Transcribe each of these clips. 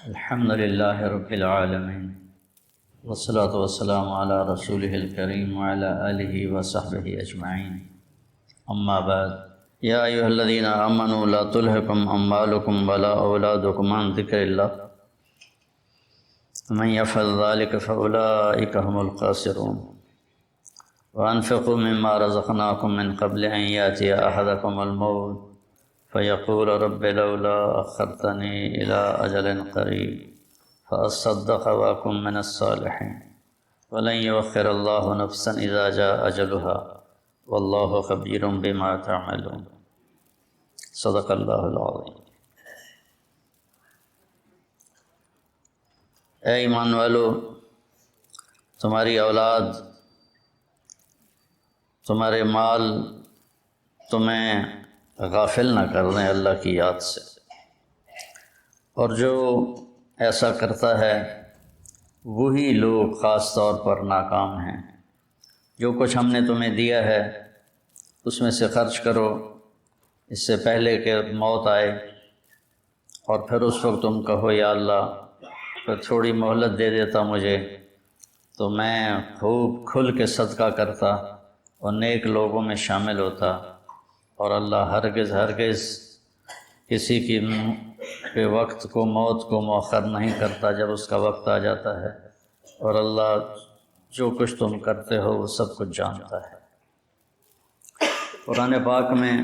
الحمد لله رب العالمين والصلاة والسلام على رسوله الكريم وعلى آله وصحبه أجمعين أما بعد يا أيها الذين آمنوا لا تلهكم أموالكم ولا أولادكم عن ذكر الله ومن يفعل ذلك فأولئك هم الخاسرون وأنفقوا مما رزقناكم من قبل أن يأتي أحدكم الموت فيقول رب لولا أخرتني إلى أجل قريب فأصدق وأكن من الصالحين ولن يؤخر الله نفسا إذا جاء أجلها والله خبير بما تعملون صدق اللہ العظیم۔ اے ایمان والو، تمہاری اولاد، تمہارے مال تمہیں غافل نہ کر دیں اللہ کی یاد سے، اور جو ایسا کرتا ہے وہی لوگ خاص طور پر ناکام ہیں۔ جو کچھ ہم نے تمہیں دیا ہے اس میں سے خرچ کرو اس سے پہلے کہ موت آئے، اور پھر اس وقت تم کہو یا اللہ پھر تھوڑی مہلت دے دیتا مجھے تو میں خوب کھل کے صدقہ کرتا اور نیک لوگوں میں شامل ہوتا، اور اللہ ہرگز کسی کے وقت کو، موت کو مؤخر نہیں کرتا جب اس کا وقت آ جاتا ہے، اور اللہ جو کچھ تم کرتے ہو وہ سب کچھ جانتا ہے۔ قرآن پاک میں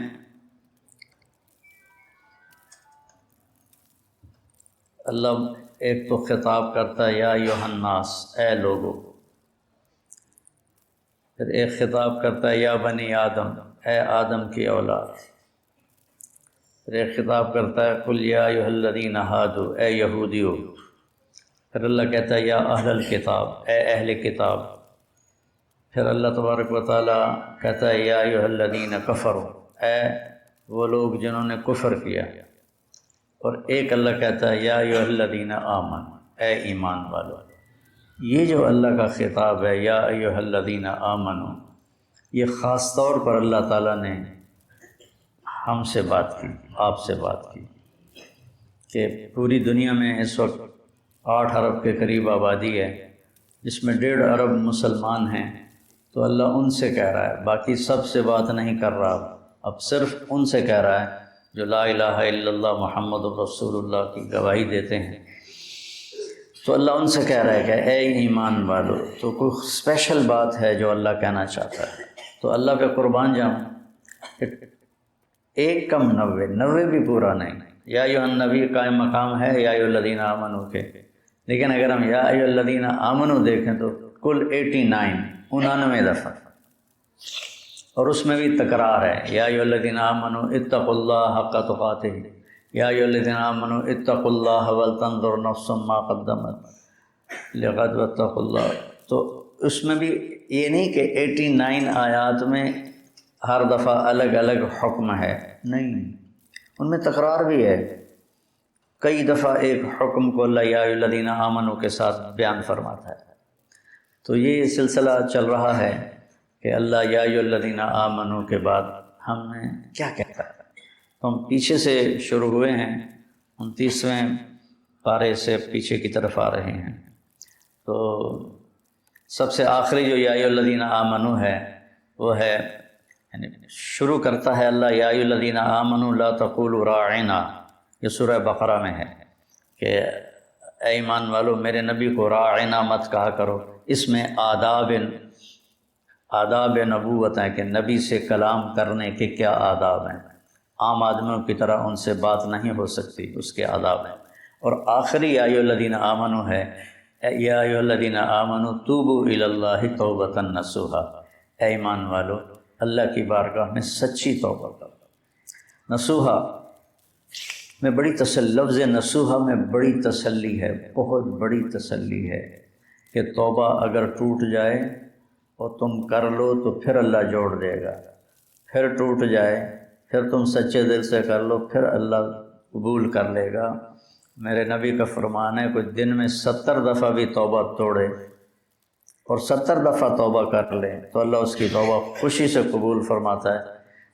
اللہ ایک تو خطاب کرتا ہے یا ایھا الناس، اے لوگو، پھر ایک خطاب کرتا ہے یا بنی آدم، اے آدم کی اولاد، پھر ایک خطاب کرتا ہے قل یا ایھا الذین ھادوا، اے یہودیو، پھر اللہ کہتا ہے یا اہل الکتاب، اے اہل کتاب، پھر اللہ تبارک و تعالیٰ کہتا ہے یا ایھا الذین کفروا، اے وہ لوگ جنہوں نے کفر کیا، اور ایک اللہ کہتا ہے یا ایھا الذین آمنوا، اے ایمان والو۔ یہ جو اللہ کا خطاب ہے یا ایھا الذین آمنوا، یہ خاص طور پر اللہ تعالیٰ نے ہم سے بات کی، آپ سے بات کی، کہ پوری دنیا میں اس وقت 8 ارب کے قریب آبادی ہے، جس میں 1.5 ارب مسلمان ہیں، تو اللہ ان سے کہہ رہا ہے، باقی سب سے بات نہیں کر رہا، اب صرف ان سے کہہ رہا ہے جو لا الہ الا اللہ محمد رسول اللہ کی گواہی دیتے ہیں۔ تو اللہ ان سے کہہ رہا ہے کہ اے ایمان والو، تو کوئی اسپیشل بات ہے جو اللہ کہنا چاہتا ہے، تو اللہ پہ قربان جاؤں کہ 1 کم 90 بھی پورا نہیں۔ یا ایھا النبی قائم مقام ہے یا ایھا الذین آمنوا کے، لیکن اگر ہم یا ایھا الذین آمنوا دیکھیں تو کل 89 دفعہ، اور اس میں بھی تکرار ہے، یا ایھا الذین آمنوا اتقوا اللہ حق تقاتہ، یا ایھا الذین آمنوا اتقوا اللہ ولتنظر نفس ما قدمت لغد واتقوا اللہ۔ تو اس میں بھی یہ نہیں کہ 89 آیات میں ہر دفعہ الگ الگ حکم ہے، نہیں، ان میں تکرار بھی ہے، کئی دفعہ ایک حکم کو اللہ یا ایھا الذین آمنوا کے ساتھ بیان فرماتا ہے۔ تو یہ سلسلہ چل رہا ہے کہ اللہ یا ایھا الذین آمنوا کے بعد ہم نے کیا کہتا ہے۔ تو ہم پیچھے سے شروع ہوئے ہیں، 29ویں پارے سے پیچھے کی طرف آ رہے ہیں۔ تو سب سے آخری جو یا ایھا الذین آمنوا ہے وہ ہے، یعنی شروع کرتا ہے اللہ یا ایھا الذین آمنوا لا تقولوا راعنا، یہ سورہ بقرہ میں ہے کہ اے ایمان والو میرے نبی کو راعنا مت کہا کرو۔ اس میں آداب نبوت ہیں کہ نبی سے کلام کرنے کے کیا آداب ہیں، عام آدمیوں کی طرح ان سے بات نہیں ہو سکتی، اس کے آداب ہیں۔ اور آخری یا ایھا الذین آمنوا ہے یا ایھا الذین آمنوا توبوا الی اللہ توبۃ نصوحا، اے ایمان والو اللہ کی بارگاہ میں سچی توبہ کرو۔ نصوحا میں بڑی لفظ نصوحا میں بڑی تسلی ہے، بہت بڑی تسلی ہے کہ توبہ اگر ٹوٹ جائے اور تم کر لو تو پھر اللہ جوڑ دے گا، پھر ٹوٹ جائے پھر تم سچے دل سے کر لو پھر اللہ قبول کر لے گا۔ میرے نبی کا فرمان ہے کوئی دن میں 70 دفعہ بھی توبہ توڑے اور 70 دفعہ توبہ کر لے تو اللہ اس کی توبہ خوشی سے قبول فرماتا ہے،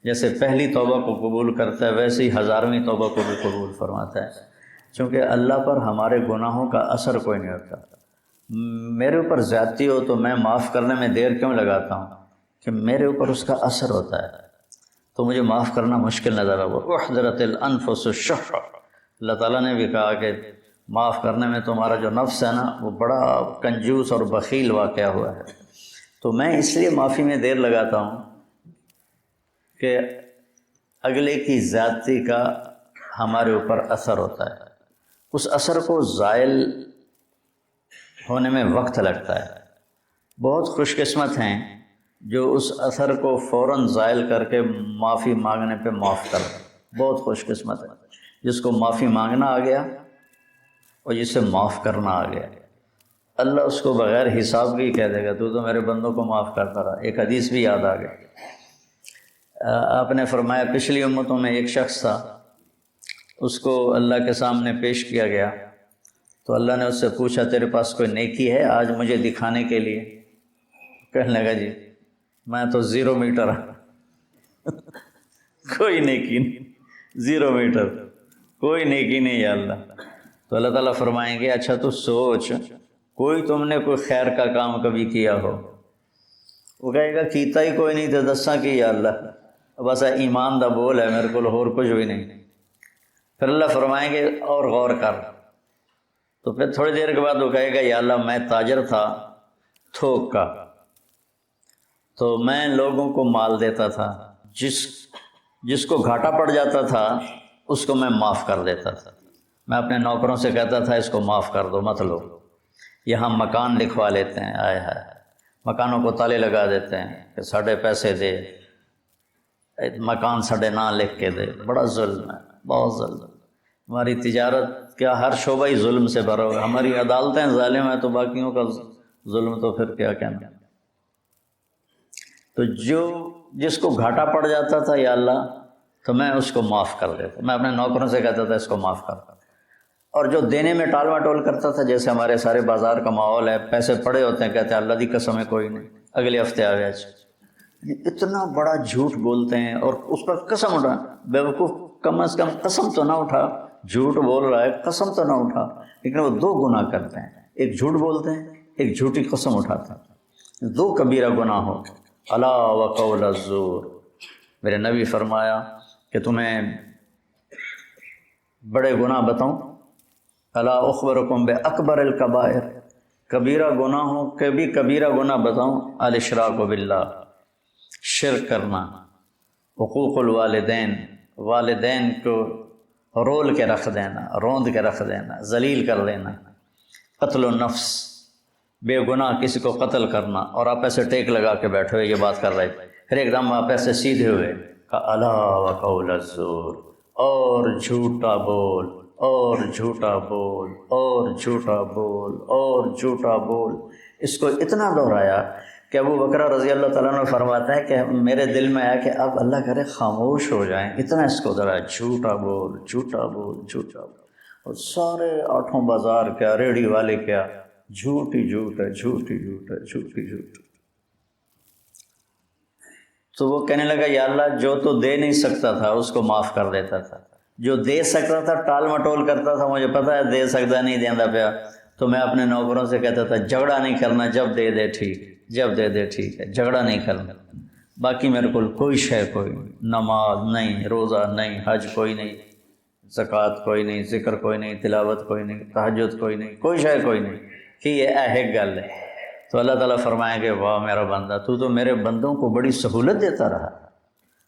جیسے پہلی توبہ کو قبول کرتا ہے ویسے ہی 1000ویں توبہ کو بھی قبول فرماتا ہے۔ چونکہ اللہ پر ہمارے گناہوں کا اثر کوئی نہیں ہوتا۔ میرے اوپر زیادتی ہو تو میں معاف کرنے میں دیر کیوں لگاتا ہوں؟ کہ میرے اوپر اس کا اثر ہوتا ہے، تو مجھے معاف کرنا مشکل نظر آ وہ احضرت الانفس الشح۔ اللہ تعالیٰ نے بھی کہا کہ معاف کرنے میں تمہارا جو نفس ہے نا وہ بڑا کنجوس اور بخیل واقعہ ہوا ہے۔ تو میں اس لیے معافی میں دیر لگاتا ہوں کہ اگلے کی زیادتی کا ہمارے اوپر اثر ہوتا ہے، اس اثر کو زائل ہونے میں وقت لگتا ہے۔ بہت خوش قسمت ہیں جو اس اثر کو فوراً زائل کر کے معافی مانگنے پہ معاف کر دیں، بہت خوش قسمت ہے جس کو معافی مانگنا آ گیا اور جسے معاف کرنا آ گیا۔ اللہ اس کو بغیر حساب کے ہی کہہ دے گا تو میرے بندوں کو معاف کرتا رہا۔ ایک حدیث بھی یاد آ گئی، آپ نے فرمایا پچھلی امتوں میں ایک شخص تھا، اس کو اللہ کے سامنے پیش کیا گیا تو اللہ نے اس سے پوچھا تیرے پاس کوئی نیکی ہے آج مجھے دکھانے کے لیے؟ کہنے لگا جی میں تو 0 میٹر کوئی نیکی نہیں، 0 میٹر کوئی نیکی نہیں یا اللہ۔ تو اللہ تعالیٰ فرمائیں گے اچھا تو سوچ کوئی تم نے کوئی خیر کا کام کبھی کیا ہو؟ وہ کہے گا کیتا ہی کوئی نہیں تو دساں کی یا اللہ، بس ایمان دا بول ہے میرے کو اور کچھ بھی نہیں۔ پھر اللہ فرمائیں گے اور غور کر، تو پھر تھوڑی دیر کے بعد وہ کہے گا یا اللہ میں تاجر تھا تھوک کا، تو میں لوگوں کو مال دیتا تھا، جس کو گھاٹا پڑ جاتا تھا اس کو میں معاف کر دیتا تھا۔ میں اپنے نوکروں سے کہتا تھا اس کو معاف کر دو مت لو۔ یہاں مکان لکھوا لیتے ہیں، آئے ہائے مکانوں کو تالے لگا دیتے ہیں کہ ساڑھے پیسے دے، مکان ساڑھے نہ لکھ کے دے، بڑا ظلم ہے، بہت ظلم۔ ہماری تجارت کیا ہر شعبہ ہی ظلم سے بھرا ہوا ہے، ہماری عدالتیں ظالم ہیں تو باقیوں کا ظلم تو پھر کیا کہنا۔ تو جس کو گھاٹا پڑ جاتا تھا یا اللہ تو میں اس کو معاف کر دیتا، میں اپنے نوکروں سے کہتا تھا اس کو معاف کر۔ اور جو دینے میں ٹال مٹول کرتا تھا، جیسے ہمارے سارے بازار کا ماحول ہے، پیسے پڑے ہوتے ہیں کہتے ہیں اللہ دی قسم ہے کوئی نہیں، اگلے ہفتے آ گیا۔ یہ اتنا بڑا جھوٹ بولتے ہیں اور اس پر قسم اٹھا، بیوقوف کم از کم قسم تو نہ اٹھا، جھوٹ بول رہا ہے قسم تو نہ اٹھا، لیکن وہ 2 گناہ کرتے ہیں، ایک جھوٹ بولتے ہیں ایک جھوٹی قسم اٹھاتے ہیں، 2 کبیرہ گناہ ہو۔ الا وقول الزور، میرے نبی فرمایا کہ تمہیں بڑے گناہ بتاؤں، الا اخبرکم باکبر الکبائر، کبیرہ گناہوں کے بھی کبیرہ گناہ بتاؤں، الاشراک باللہ، شرک کرنا، حقوق الوالدین، والدین کو رول کے رکھ دینا، روند کے رکھ دینا، ذلیل کر دینا، قتل النفس، بے گناہ کسی کو قتل کرنا، اور آپ ایسے ٹیک لگا کے بیٹھے ہوئے یہ بات کر رہے تھے، پھر ایک دم آپ ایسے سیدھے ہوئے کہا الا وقول الزور، اور جھوٹا بول اور جھوٹا بول اور جھوٹا بول اور جھوٹا بول۔ اس کو اتنا دہرایا کہ ابو بکر رضی اللہ تعالیٰ عنہ فرماتا ہے کہ میرے دل میں آیا کہ اب اللہ کرے خاموش ہو جائیں، اتنا اس کو دہرایا، جھوٹا بول جھوٹا بول جھوٹا بول۔ اور سارے 8 بازار کیا، ریڑھی والے کیا، جھوٹ ہی جھوٹ ہے، جھوٹ ہی جھوٹ ہے، جھوٹ ہی جھوٹ۔ تو وہ کہنے لگا یا اللہ جو تو دے نہیں سکتا تھا اس کو معاف کر دیتا تھا، جو دے سکتا تھا ٹال مٹول کرتا تھا، مجھے پتا ہے دے سکتا نہیں دینا پیا، تو میں اپنے نوکروں سے کہتا تھا جھگڑا نہیں کرنا، جب دے دے ٹھیک، جب دے دے ٹھیک ہے، جھگڑا نہیں کرنا۔ باقی میرے کو کوئی شے کوئی نہیں، نماز نہیں، روزہ نہیں، حج کوئی نہیں، زکوٰۃ کوئی نہیں، ذکر کوئی نہیں، تلاوت کوئی نہیں، تہجد کوئی نہیں، کوئی شے کوئی نہیں، کہ یہ ایک گل ہے۔ تو اللہ تعالیٰ فرمائیں گے واہ میرا بندہ تو میرے بندوں کو بڑی سہولت دیتا رہا،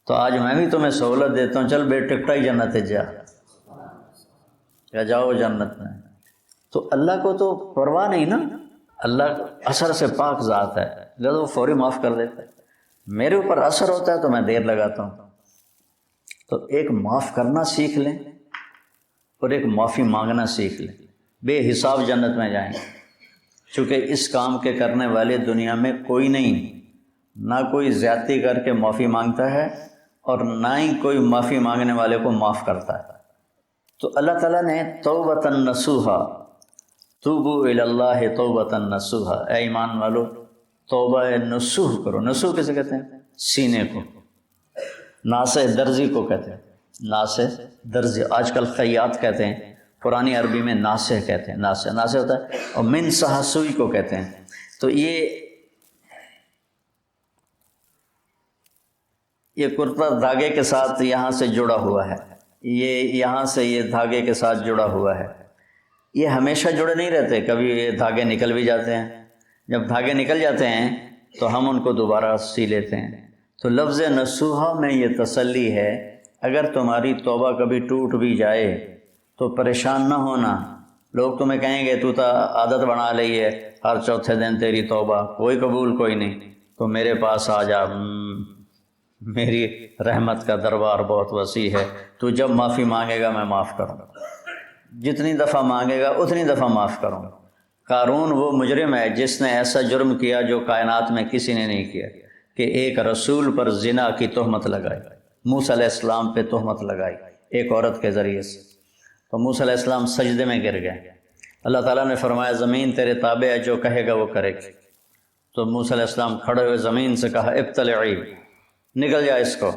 تو آج میں بھی تمہیں سہولت دیتا ہوں، چل بے ٹکٹا ہی جنت جا، یا جاؤ جنت میں۔ تو اللہ کو تو پرواہ نہیں نا، اللہ اثر سے پاک ذات ہے، لہذا وہ فوری معاف کر دیتا ہے۔ میرے اوپر اثر ہوتا ہے تو میں دیر لگاتا ہوں۔ تو ایک معاف کرنا سیکھ لیں اور ایک معافی مانگنا سیکھ لیں، بے حساب جنت میں جائیں گے، چونکہ اس کام کے کرنے والے دنیا میں کوئی نہیں، نہ کوئی زیادتی کر کے معافی مانگتا ہے اور نہ ہی کوئی معافی مانگنے والے کو معاف کرتا ہے۔ تو اللہ تعالیٰ نے توبۃ نصوحا، توبوا الی اللہ توبۃ نصوحا، اے ایمان والو توبہ نصوح کرو۔ نصوح کسے کہتے ہیں؟ سینے کو، ناصح درزی کو کہتے ہیں، ناصح درزی، آج کل خیاط کہتے ہیں، پرانی عربی میں ناسے کہتے ہیں، ناسے ہوتا ہے، اور من سہا سوئی کو کہتے ہیں۔ تو یہ کرتا دھاگے کے ساتھ یہاں سے جڑا ہوا ہے، یہ یہاں سے یہ دھاگے کے ساتھ جڑا ہوا ہے۔ یہ ہمیشہ جڑے نہیں رہتے، کبھی یہ دھاگے نکل بھی جاتے ہیں۔ جب دھاگے نکل جاتے ہیں تو ہم ان کو دوبارہ سی لیتے ہیں۔ تو لفظ نصوحہ میں یہ تسلی ہے، اگر تمہاری توبہ کبھی ٹوٹ بھی جائے تو پریشان نہ ہونا۔ لوگ تمہیں کہیں گے تو عادت بنا لی ہے، ہر چوتھے دن تیری توبہ، کوئی قبول کوئی نہیں، تو میرے پاس آ جا، میری رحمت کا دربار بہت وسیع ہے، تو جب معافی مانگے گا میں معاف کروں گا، جتنی دفعہ مانگے گا اتنی دفعہ معاف کروں گا۔ قارون وہ مجرم ہے جس نے ایسا جرم کیا جو کائنات میں کسی نے نہیں کیا، کہ ایک رسول پر زنا کی تہمت لگائی، موسیٰ علیہ السلام پہ تہمت لگائی ایک عورت کے ذریعے سے، تو موسیٰ علیہ السلام سجدے میں گر گئے۔ اللہ تعالیٰ نے فرمایا زمین تیرے تابع ہے، جو کہے گا وہ کرے گی۔ تو موسیٰ علیہ السلام کھڑے ہوئے زمین سے کہا ابتلعی، نکل جائے اس کو،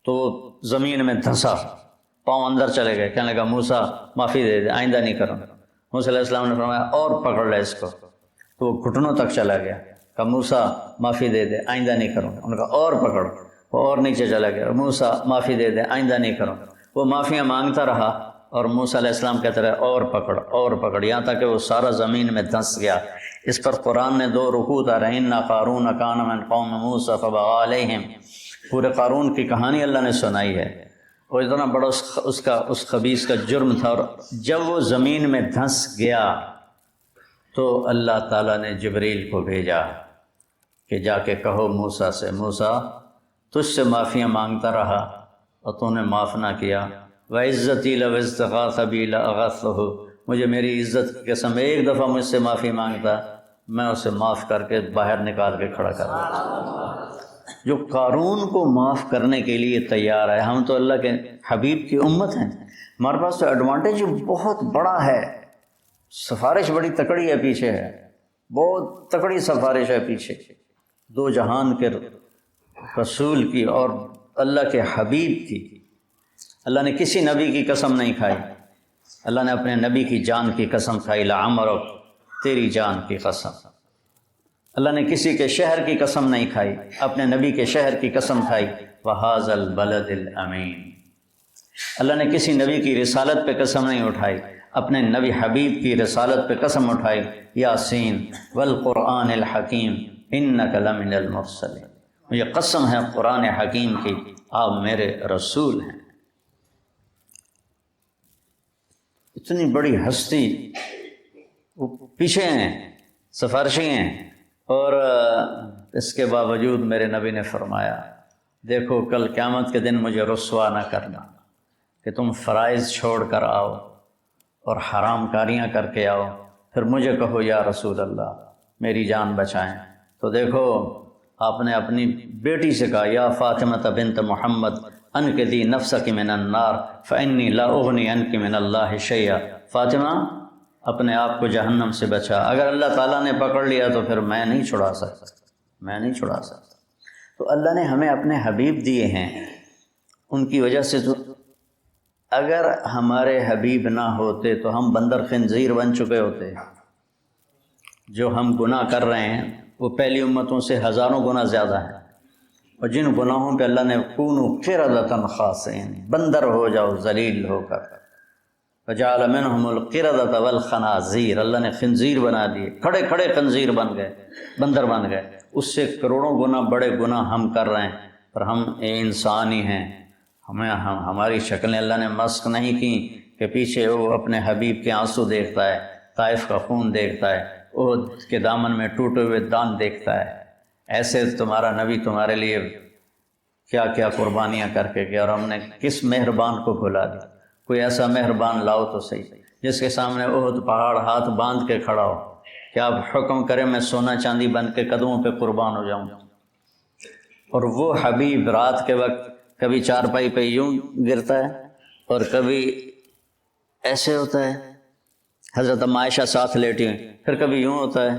تو زمین میں دھنسا، پاؤں اندر چلے گئے، کہنے لگا موسیٰ معافی دے دے، آئندہ نہیں کروں۔ موسیٰ علیہ السلام نے فرمایا اور پکڑ لے اس کو، تو وہ گھٹنوں تک چلا گیا، کہا موسیٰ معافی دے دے، آئندہ نہیں کروں۔ انہوں نے کہا اور پکڑ، وہ اور نیچے چلا گیا، موسیٰ معافی دے دے، آئندہ نہیں کروں۔ وہ معافیاں مانگتا رہا اور موسیٰ علیہ السلام کہتے رہے اور پکڑ اور پکڑ، یہاں تک کہ وہ سارا زمین میں دھنس گیا۔ اس پر قرآن نے 2 رکوع اتارے، ان قارون کان من قوم موسیٰ فبغى علیہم، پورے قارون کی کہانی اللہ نے سنائی ہے، اور اتنا بڑا اس خبیث کا جرم تھا۔ اور جب وہ زمین میں دھنس گیا تو اللہ تعالیٰ نے جبریل کو بھیجا کہ جا کے کہو موسیٰ سے، موسیٰ تجھ سے معافیاں مانگتا رہا اور تو نے معاف نہ کیا، وعزتی لو استغاث بی لاغثہ، مجھے میری عزت کی قسم ایک دفعہ مجھ سے معافی مانگتا، میں اسے معاف کر کے باہر نکال کے کھڑا کر دیتا۔ جو قارون کو معاف کرنے کے لیے تیار ہے۔ ہم تو اللہ کے حبیب کی امت ہیں، ہمارے پاس تو ایڈوانٹیج بہت بڑا ہے، سفارش بڑی تکڑی ہے پیچھے ہے، بہت تکڑی سفارش ہے پیچھے، 2 جہان کے رسول کی اور اللہ کے حبیب کی۔ اللہ نے کسی نبی کی قسم نہیں کھائی، اللہ نے اپنے نبی کی جان کی قسم کھائی، لعمرک، تیری جان کی قسم۔ اللہ نے کسی کے شہر کی قسم نہیں کھائی، اپنے نبی کے شہر کی قسم کھائی، وَهَذَا الْبَلَدِ الْأَمِينِ۔ اللہ نے کسی نبی کی رسالت پہ قسم نہیں اٹھائی، اپنے نبی حبیب کی رسالت پہ قسم اٹھائی، یاسین والقرآن الحکیم انک لمن المرسلین، مجھے قسم ہے قرآن حکیم کی، آپ میرے رسول ہیں۔ اتنی بڑی ہستی وہ پیچھے ہیں، سفارشی ہیں، اور اس کے باوجود میرے نبی نے فرمایا دیکھو کل قیامت کے دن مجھے رسوا نہ کرنا کہ تم فرائض چھوڑ کر آؤ اور حرام کاریاں کر کے آؤ، پھر مجھے کہو یا رسول اللہ میری جان بچائیں۔ تو دیکھو آپ نے اپنی بیٹی سے کہا یا فاطمہ بنت محمد انقذی نفسک من النار فانی لا اغنی عنک من اللہ شیئا، فاطمہ اپنے آپ کو جہنم سے بچا، اگر اللہ تعالیٰ نے پکڑ لیا تو پھر میں نہیں چھڑا سکتا، میں نہیں چھڑا سکتا۔ تو اللہ نے ہمیں اپنے حبیب دیے ہیں، ان کی وجہ سے تو اگر ہمارے حبیب نہ ہوتے تو ہم بندر خنزیر بن چکے ہوتے۔ جو ہم گناہ کر رہے ہیں وہ پہلی امتوں سے ہزاروں گنا زیادہ ہیں، اور جن گناہوں پہ اللہ نے کونوا قردۃ خاسئین، بندر ہو جاؤ ذلیل ہو کر، فجعل منہم القردۃ والخنازیر، اللہ نے خنزیر بنا دیے، کھڑے کھڑے خنزیر بن گئے، بندر بن گئے۔ اس سے کروڑوں گنا بڑے گناہ ہم کر رہے ہیں، پر ہم انسان ہی ہیں، ہماری شکلیں اللہ نے مسخ نہیں کی کہ پیچھے وہ اپنے حبیب کے آنسو دیکھتا ہے، طائف کا خون دیکھتا ہے، احد کے دامن میں ٹوٹے ہوئے دان دیکھتا ہے۔ ایسے تمہارا نبی تمہارے لیے کیا کیا قربانیاں کر کے گیا، اور ہم نے کس مہربان کو بھلا دیا۔ کوئی ایسا مہربان لاؤ تو صحیح جس کے سامنے احد پہاڑ ہاتھ باندھ کے کھڑا ہو کہ آپ حکم کریں میں سونا چاندی بن کے قدموں پہ قربان ہو جاؤں۔ اور وہ حبیب رات کے وقت کبھی چارپائی پہ یوں گرتا ہے اور کبھی ایسے ہوتا ہے، حضرت عائشہ ساتھ لیٹی ہیں، پھر کبھی یوں ہوتا ہے،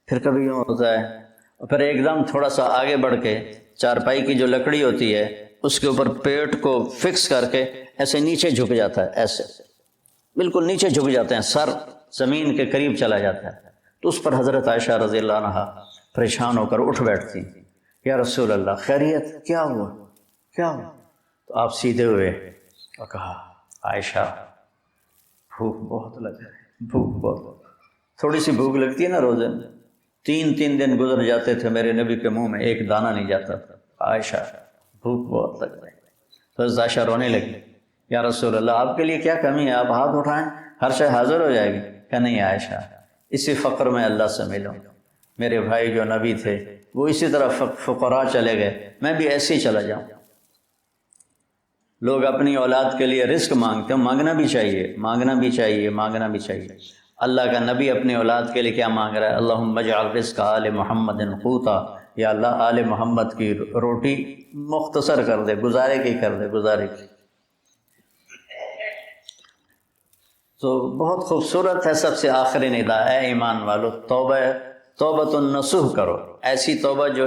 پھر کبھی یوں ہوتا ہے، اور پھر ایک دم تھوڑا سا آگے بڑھ کے چارپائی کی جو لکڑی ہوتی ہے اس کے اوپر پیٹ کو فکس کر کے ایسے نیچے جھک جاتا ہے، ایسے بالکل نیچے جھک جاتے ہیں، سر زمین کے قریب چلا جاتا ہے. تو اس پر حضرت عائشہ رضی اللہ عنہا پریشان ہو کر اٹھ بیٹھتی ہیں، یا رسول اللہ خیریت، کیا ہوا کیا ہوا؟ تو آپ سیدھے ہوئے اور کہا عائشہ بھوک بہت لگ رہی ہے، بھوک بہت، تھوڑی سی بھوک لگتی ہے نا روزے میں، 3 دن گزر جاتے تھے میرے نبی کے منہ میں ایک دانہ نہیں جاتا تھا. عائشہ بھوک بہت لگ رہی ہے. تو حضرت عائشہ رونے لگی، یا رسول اللہ آپ کے لیے کیا کمی ہے، آپ ہاتھ اٹھائیں ہر شے حاضر ہو جائے گی. کہ نہیں عائشہ، اسی فقر میں اللہ سے ملوں، میرے بھائی جو نبی تھے وہ اسی طرح فقراء چلے گئے، میں بھی ایسے ہی چلا جاؤں. لوگ اپنی اولاد کے لیے رزق مانگتے ہیں، مانگنا بھی چاہیے، مانگنا بھی چاہیے، مانگنا بھی چاہیے. اللہ کا نبی اپنی اولاد کے لیے کیا مانگ رہا ہے؟ اللہم اجعل رزق آل محمد قوتا، یا اللہ آل محمد کی روٹی مختصر کر دے، گزارے کی کر دے، گزارے کی. تو بہت خوبصورت ہے سب سے آخری ندا، اے ایمان والو توبۃ النصوح کرو، ایسی توبہ جو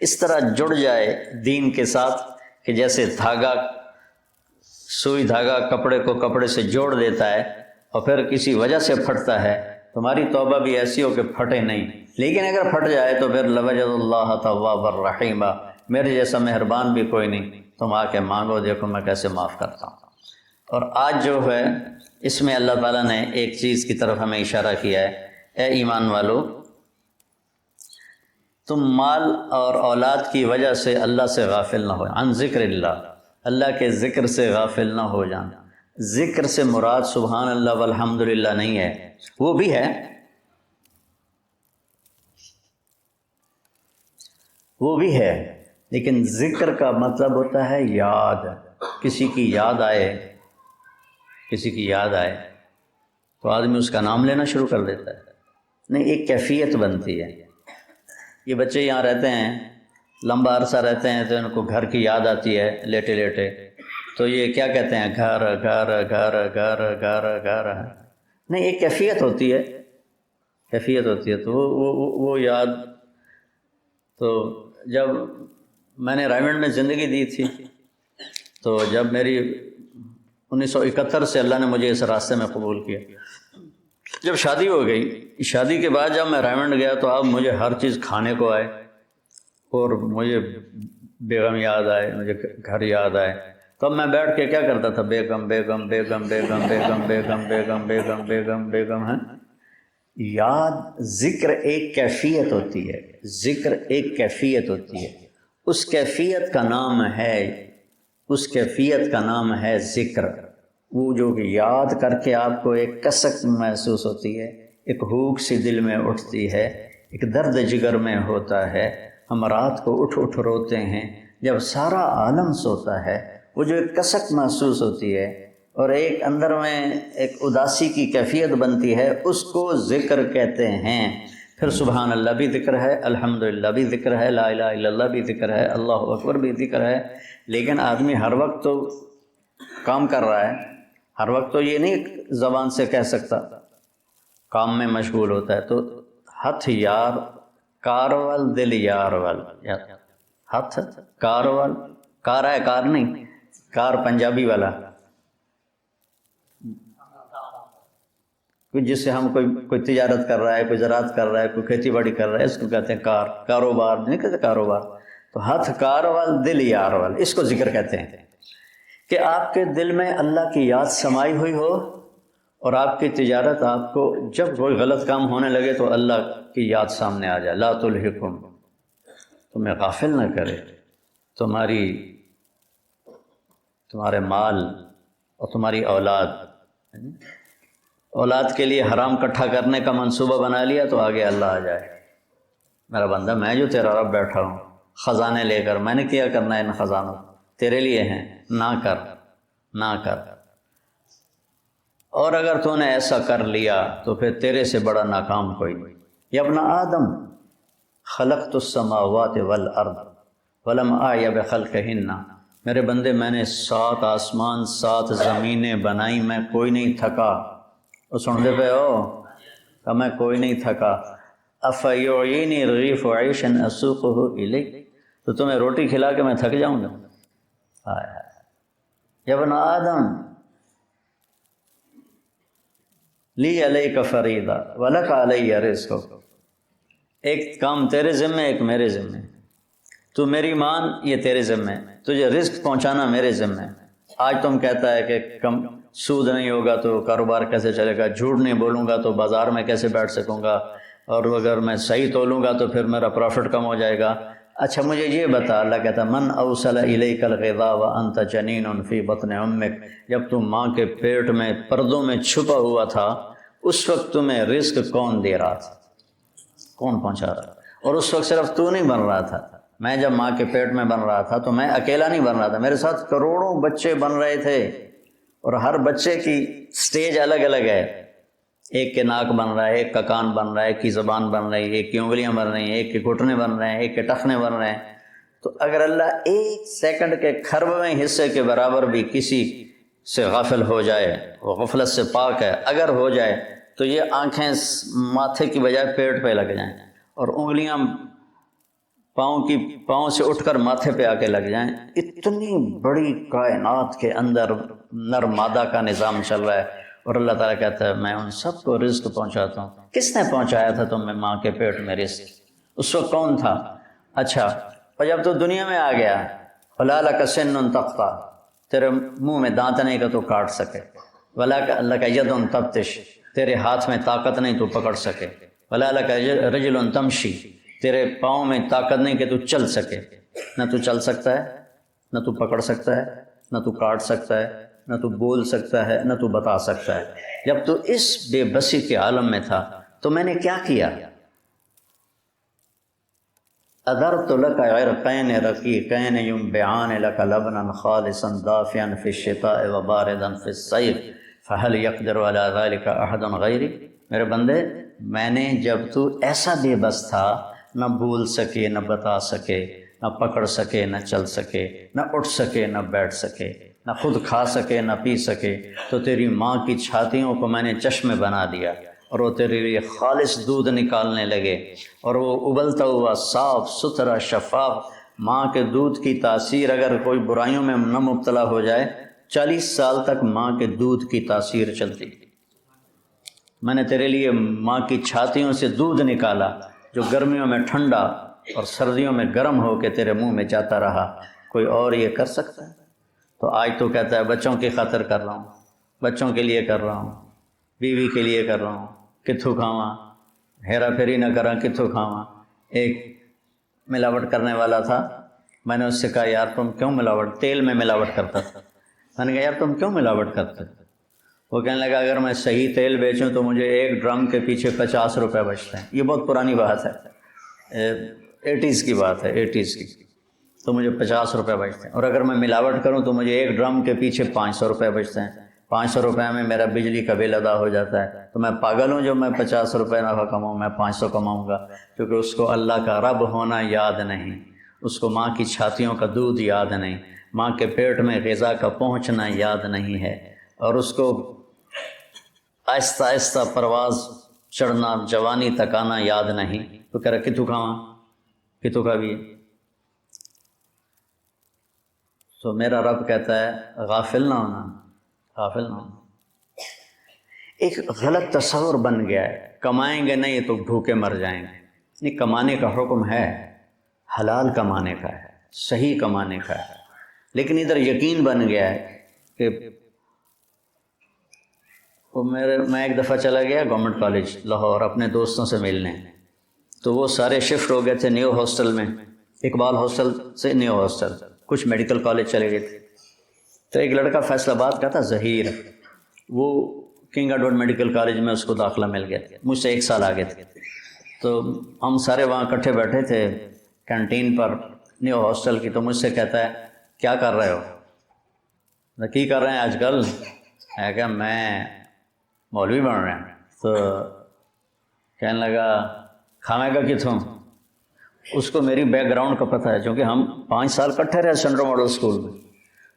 اس طرح جڑ جائے دین کے ساتھ کہ جیسے دھاگا، سوئی دھاگا کپڑے کو کپڑے سے جوڑ دیتا ہے اور پھر کسی وجہ سے پھٹتا ہے. تمہاری توبہ بھی ایسی ہو کہ پھٹے نہیں، لیکن اگر پھٹ جائے تو پھر لوجد اللہ توابا الرحیمہ، میرے جیسا مہربان بھی کوئی نہیں، تم آ کے مانگو دیکھو میں کیسے معاف کرتا ہوں. اور آج جو ہے اس میں اللہ تعالیٰ نے ایک چیز کی طرف ہمیں اشارہ کیا ہے، اے ایمان والو تم مال اور اولاد کی وجہ سے اللہ سے غافل نہ ہو، عن ذکر اللہ، اللہ کے ذکر سے غافل نہ ہو جانا. ذکر سے مراد سبحان اللہ والحمد للہ نہیں ہے، وہ بھی ہے، وہ بھی ہے، لیکن ذکر کا مطلب ہوتا ہے یاد. کسی کی یاد آئے، کسی کی یاد آئے تو آدمی اس کا نام لینا شروع کر دیتا ہے. نہیں، ایک کیفیت بنتی ہے. یہ بچے یہاں رہتے ہیں، لمبا عرصہ رہتے ہیں تو ان کو گھر کی یاد آتی ہے لیٹے لیٹے، تو یہ کیا کہتے ہیں، گھر گھر گھر گھر گھر گھر. نہیں، ایک کیفیت ہوتی ہے، کیفیت ہوتی ہے. تو وہ یاد. تو جب میں نے رائمنڈ میں زندگی دی تھی تو جب میری 1971 سے اللہ نے مجھے اس راستے میں قبول کیا. جب شادی ہو گئی، شادی کے بعد جب میں رائمنڈ گیا تو اب مجھے ہر چیز کھانے کو آئے اور مجھے بیگم یاد آئے، مجھے گھر یاد آئے. تو اب میں بیٹھ کے کیا کرتا تھا، بیگم بیگم بیگم بیگم بیگم بیگم بیگم بیگم بیگم بیگم ہے. یاد، ذکر ایک کیفیت ہوتی ہے، ذکر ایک کیفیت ہوتی ہے، اس کیفیت کا نام ہے، اس کیفیت کا نام ہے ذکر. وہ جو کہ یاد کر کے آپ کو ایک کسک محسوس ہوتی ہے، ایک بھوک سی دل میں اٹھتی ہے، ایک درد جگر میں ہوتا ہے. ہم رات کو اٹھ اٹھ روتے ہیں جب سارا عالم سوتا ہے، وہ جو ایک کسک محسوس ہوتی ہے اور ایک اندر میں ایک اداسی کی کیفیت بنتی ہے، اس کو ذکر کہتے ہیں. پھر سبحان اللہ بھی ذکر ہے، الحمدللہ بھی ذکر ہے، لا الہ الا اللہ بھی ذکر ہے، اللہ اکبر بھی ذکر ہے. لیکن آدمی ہر وقت تو کام کر رہا ہے، ہر وقت تو یہ نہیں زبان سے کہہ سکتا، کام میں مشغول ہوتا ہے. تو ہتھ یار کارول دل یار ول، ہتھ کارول، کار ہے کار نہیں، کار پنجابی والا، جس سے ہم کوئی تجارت کر رہا ہے، کوئی زراعت کر رہا ہے، کوئی کھیتی باڑی کر رہا ہے، اس کو کہتے ہیں کار، کاروبار نہیں کہتے کاروبار. تو ہتھ کارول دل یار ول، اس کو ذکر کہتے ہیں کہ آپ کے دل میں اللہ کی یاد سمائی ہوئی ہو اور آپ کی تجارت، آپ کو جب کوئی غلط کام ہونے لگے تو اللہ کی یاد سامنے آ جائے. لا تلہکم، تمہیں غافل نہ کرے تمہارے مال اور تمہاری اولاد کے لیے حرام اکٹھا کرنے کا منصوبہ بنا لیا تو آگے اللہ آ جائے، میرا بندہ میں جو تیرا رب بیٹھا ہوں خزانے لے کر، میں نے کیا کرنا ہے ان خزانوں، تیرے لیے ہیں، نہ کر نہ کر. اور اگر تو نے ایسا کر لیا تو پھر تیرے سے بڑا ناکام کوئی نہیں. یا ابن آدم خلقت السماوات والارض ولم اعی بخلقہن، میرے بندے میں نے 7 آسمان 7 زمینیں بنائی، میں کوئی نہیں تھکا. وہ سن دے پہ ہو کہ میں کوئی نہیں تھکا. افیعینی الرغیف عیشا اسوقہ الیک، تو تمہیں روٹی کھلا کے میں تھک جاؤں گا. یا ابن آدم لی علیک فریضہ ولک علی رزق، ایک کام تیرے ذمے ایک میرے ذمے، تو میری مان یہ تیرے ذمے، تجھے رزق پہنچانا میرے ذمے۔ آج تم کہتا ہے کہ کم سود نہیں ہوگا تو کاروبار کیسے چلے گا، جھوٹ نہیں بولوں گا تو بازار میں کیسے بیٹھ سکوں گا، اور اگر میں صحیح تولوں گا تو پھر میرا پروفٹ کم ہو جائے گا۔ اچھا مجھے یہ بتا، اللہ کہتا من اوصل الیک الغذاء وانت جنین فی بطن امک، جب تم ماں کے پیٹ میں پردوں میں چھپا ہوا تھا اس وقت تمہیں رزق کون دے رہا تھا، کون پہنچا رہا تھا؟ اور اس وقت صرف تو نہیں بن رہا تھا، میں جب ماں کے پیٹ میں بن رہا تھا تو میں اکیلا نہیں بن رہا تھا، میرے ساتھ کروڑوں بچے بن رہے تھے، اور ہر بچے کی سٹیج الگ الگ ہے، ایک کے ناک بن رہا ہے، ایک کا کان بن رہا ہے، ایک کی زبان بن رہی ہے، ایک کی انگلیاں بن رہی ہیں، ایک کے گھٹنے بن رہے ہیں، ایک کے ٹخنے بن رہے ہیں۔ تو اگر اللہ ایک سیکنڈ کے کھربویں حصے کے برابر بھی کسی سے غافل ہو جائے، وہ غفلت سے پاک ہے، اگر ہو جائے تو یہ آنکھیں ماتھے کی بجائے پیٹ پہ لگ جائیں، اور انگلیاں پاؤں سے اٹھ کر ماتھے پہ آ کے لگ جائیں، اتنی بڑی کائنات کے اندر نر مادہ کا نظام چل رہا ہے، اور اللہ تعالیٰ کہتا ہے میں ان سب کو رزق پہنچاتا ہوں۔ کس نے پہنچایا تھا تمہیں ماں کے پیٹ میں رزق؟ اس وقت کون تھا؟ اچھا، اور جب تو دنیا میں آ گیا، فَلَا لَكَ سِنٌّ تَقْطَعُ، تیرے منہ میں دانت نہیں کہ تو کاٹ سکے، وَلَا لَكَ يَدٌ تَبْطِشُ، تیرے ہاتھ میں طاقت نہیں تو پکڑ سکے، وَلَا لَكَ رِجْلٌ تَمْشِي، تیرے پاؤں میں طاقت نہیں کہ تو چل سکے، نہ تو چل سکتا ہے، نہ تو پکڑ سکتا ہے، نہ تو کاٹ سکتا ہے، نہ تو بول سکتا ہے، نہ تو بتا سکتا ہے۔ جب تو اس بے بسی کے عالم میں تھا تو میں نے کیا کیا؟ اَذَرْتُ لَكَ عِرْقَيْنِ رَقِيقَيْنِ يُنبِعَانِ لَكَ لَبْنًا خَالِصًا دَافِيًا فِي الشِّتَاءِ وَبَارِدًا فِي الصَّيْفِ فَهَلْ يَقْدِرُ عَلَى ذَلِكَ أَحَدٌ غَيْرِي، میرے بندے میں نے جب تو ایسا بے بس تھا، نہ بول سکے، نہ بتا سکے، نہ پکڑ سکے، نہ چل سکے، نہ اٹھ سکے، نہ بیٹھ سکے، نہ خود کھا سکے، نہ پی سکے، تو تیری ماں کی چھاتیوں کو میں نے چشمے بنا دیا، اور وہ تیرے لیے خالص دودھ نکالنے لگے، اور وہ ابلتا ہوا صاف ستھرا شفاف ماں کے دودھ کی تاثیر، اگر کوئی برائیوں میں نہ مبتلا ہو جائے، 40 سال تک ماں کے دودھ کی تاثیر چلتی۔ میں نے تیرے لیے ماں کی چھاتیوں سے دودھ نکالا جو گرمیوں میں ٹھنڈا اور سردیوں میں گرم ہو کے تیرے منہ میں جاتا رہا، کوئی اور یہ کر سکتا ہے؟ تو آج تو کہتا ہے بچوں کی خاطر کر رہا ہوں، بچوں کے لیے کر رہا ہوں، بیوی کے لیے کر رہا ہوں، کتھوں کھاواں، ہیرا پھیری نہ کراں، کتھوں کھاواں۔ ایک ملاوٹ کرنے والا تھا، میں نے اس سے کہا یار تم کیوں ملاوٹ، تیل میں ملاوٹ کرتا تھا، میں نے کہا یار تم کیوں ملاوٹ کرتے؟ وہ کہنے لگا اگر میں صحیح تیل بیچوں تو مجھے ایک ڈرم کے پیچھے 50 روپے بچتے ہیں۔ یہ بہت پرانی بات ہے، 80s کی بات ہے، 80s کی، تو مجھے 50 روپے بچتے ہیں، اور اگر میں ملاوٹ کروں تو مجھے ایک ڈرم کے پیچھے 500 روپے بچتے ہیں، 500 روپے میں میرا بجلی کا بل ادا ہو جاتا ہے، تو میں پاگل ہوں جو میں 50 روپے نفع کماؤں، میں 500 کماؤں گا، کیونکہ اس کو اللہ کا رب ہونا یاد نہیں، اس کو ماں کی چھاتیوں کا دودھ یاد نہیں، ماں کے پیٹ میں غذا کا پہنچنا یاد نہیں ہے، اور اس کو آہستہ آہستہ پرواز چڑھنا، جوانی تک آنا یاد نہیں، تو کہہ رہا کتوں کھاواں، کتوں کھا بھی۔ تو میرا رب کہتا ہے غافل نہ ہونا، غافل نہ ہونا۔ ایک غلط تصور بن گیا ہے، کمائیں گے نہیں تو بھوکے مر جائیں گے، نہیں، کمانے کا حکم ہے، حلال کمانے کا ہے، صحیح کمانے کا ہے، لیکن ادھر یقین بن گیا ہے کہ میں ایک دفعہ چلا گیا گورنمنٹ کالج لاہور اپنے دوستوں سے ملنے، تو وہ سارے شفٹ ہو گئے تھے نیو ہاسٹل میں، اقبال ہاسٹل سے نیو ہاسٹل، کچھ میڈیکل کالج چلے گئے تھے، تو ایک لڑکا فیصل آباد کا تھا، ظہیر، وہ کنگ ایڈورڈ میڈیکل کالج میں اس کو داخلہ مل گیا، مجھ سے 1 سال آگے تھے، تو ہم سارے وہاں اکٹھے بیٹھے تھے کینٹین پر نیو ہاسٹل کی، تو مجھ سے کہتا ہے کیا کر رہے ہو، کی کر رہے ہیں آج کل، ہے کہ میں مولوی بن رہے ہیں، تو کہنے لگا کھاویں گا کتوں، اس کو میری بیک گراؤنڈ کا پتہ ہے، چونکہ ہم 5 سال کٹھے رہے سینٹرل ماڈل اسکول میں،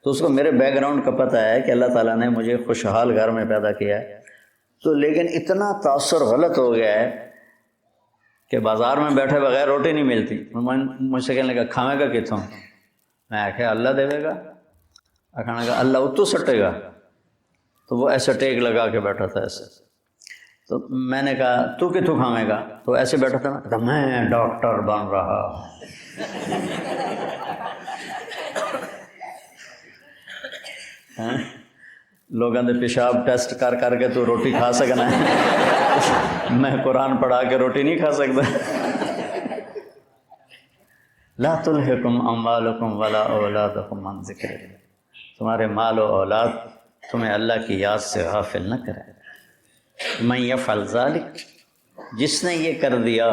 تو اس کو میرے بیک گراؤنڈ کا پتہ ہے کہ اللہ تعالیٰ نے مجھے خوشحال گھر میں پیدا کیا ہے، تو لیکن اتنا تاثر غلط ہو گیا ہے کہ بازار میں بیٹھے بغیر روٹی نہیں ملتی، مجھ سے کہنے لگا کھاویں گا کتوں، میں آخیا اللہ دے گا، کہنے لگا اللہ اتو سٹے گا، تو وہ ایسے ٹیک لگا کے بیٹھا تھا ایسے، تو میں نے کہا تو کتوں کھاویں گا؟ تو ایسے بیٹھا تھا نا، کہتا میں ڈاکٹر بن رہا لوگوں دے پیشاب ٹیسٹ کر کر کے تو روٹی کھا سکنا ہے، میں قرآن پڑھا کے روٹی نہیں کھا سکتا۔ لا تلہکم اموالکم ولا اولادکم عن ذکر اللہ، تمہارے مال و اولاد تمہیں اللہ کی یاد سے غافل نہ کرے۔ من یفعل ذلک، جس نے یہ کر دیا،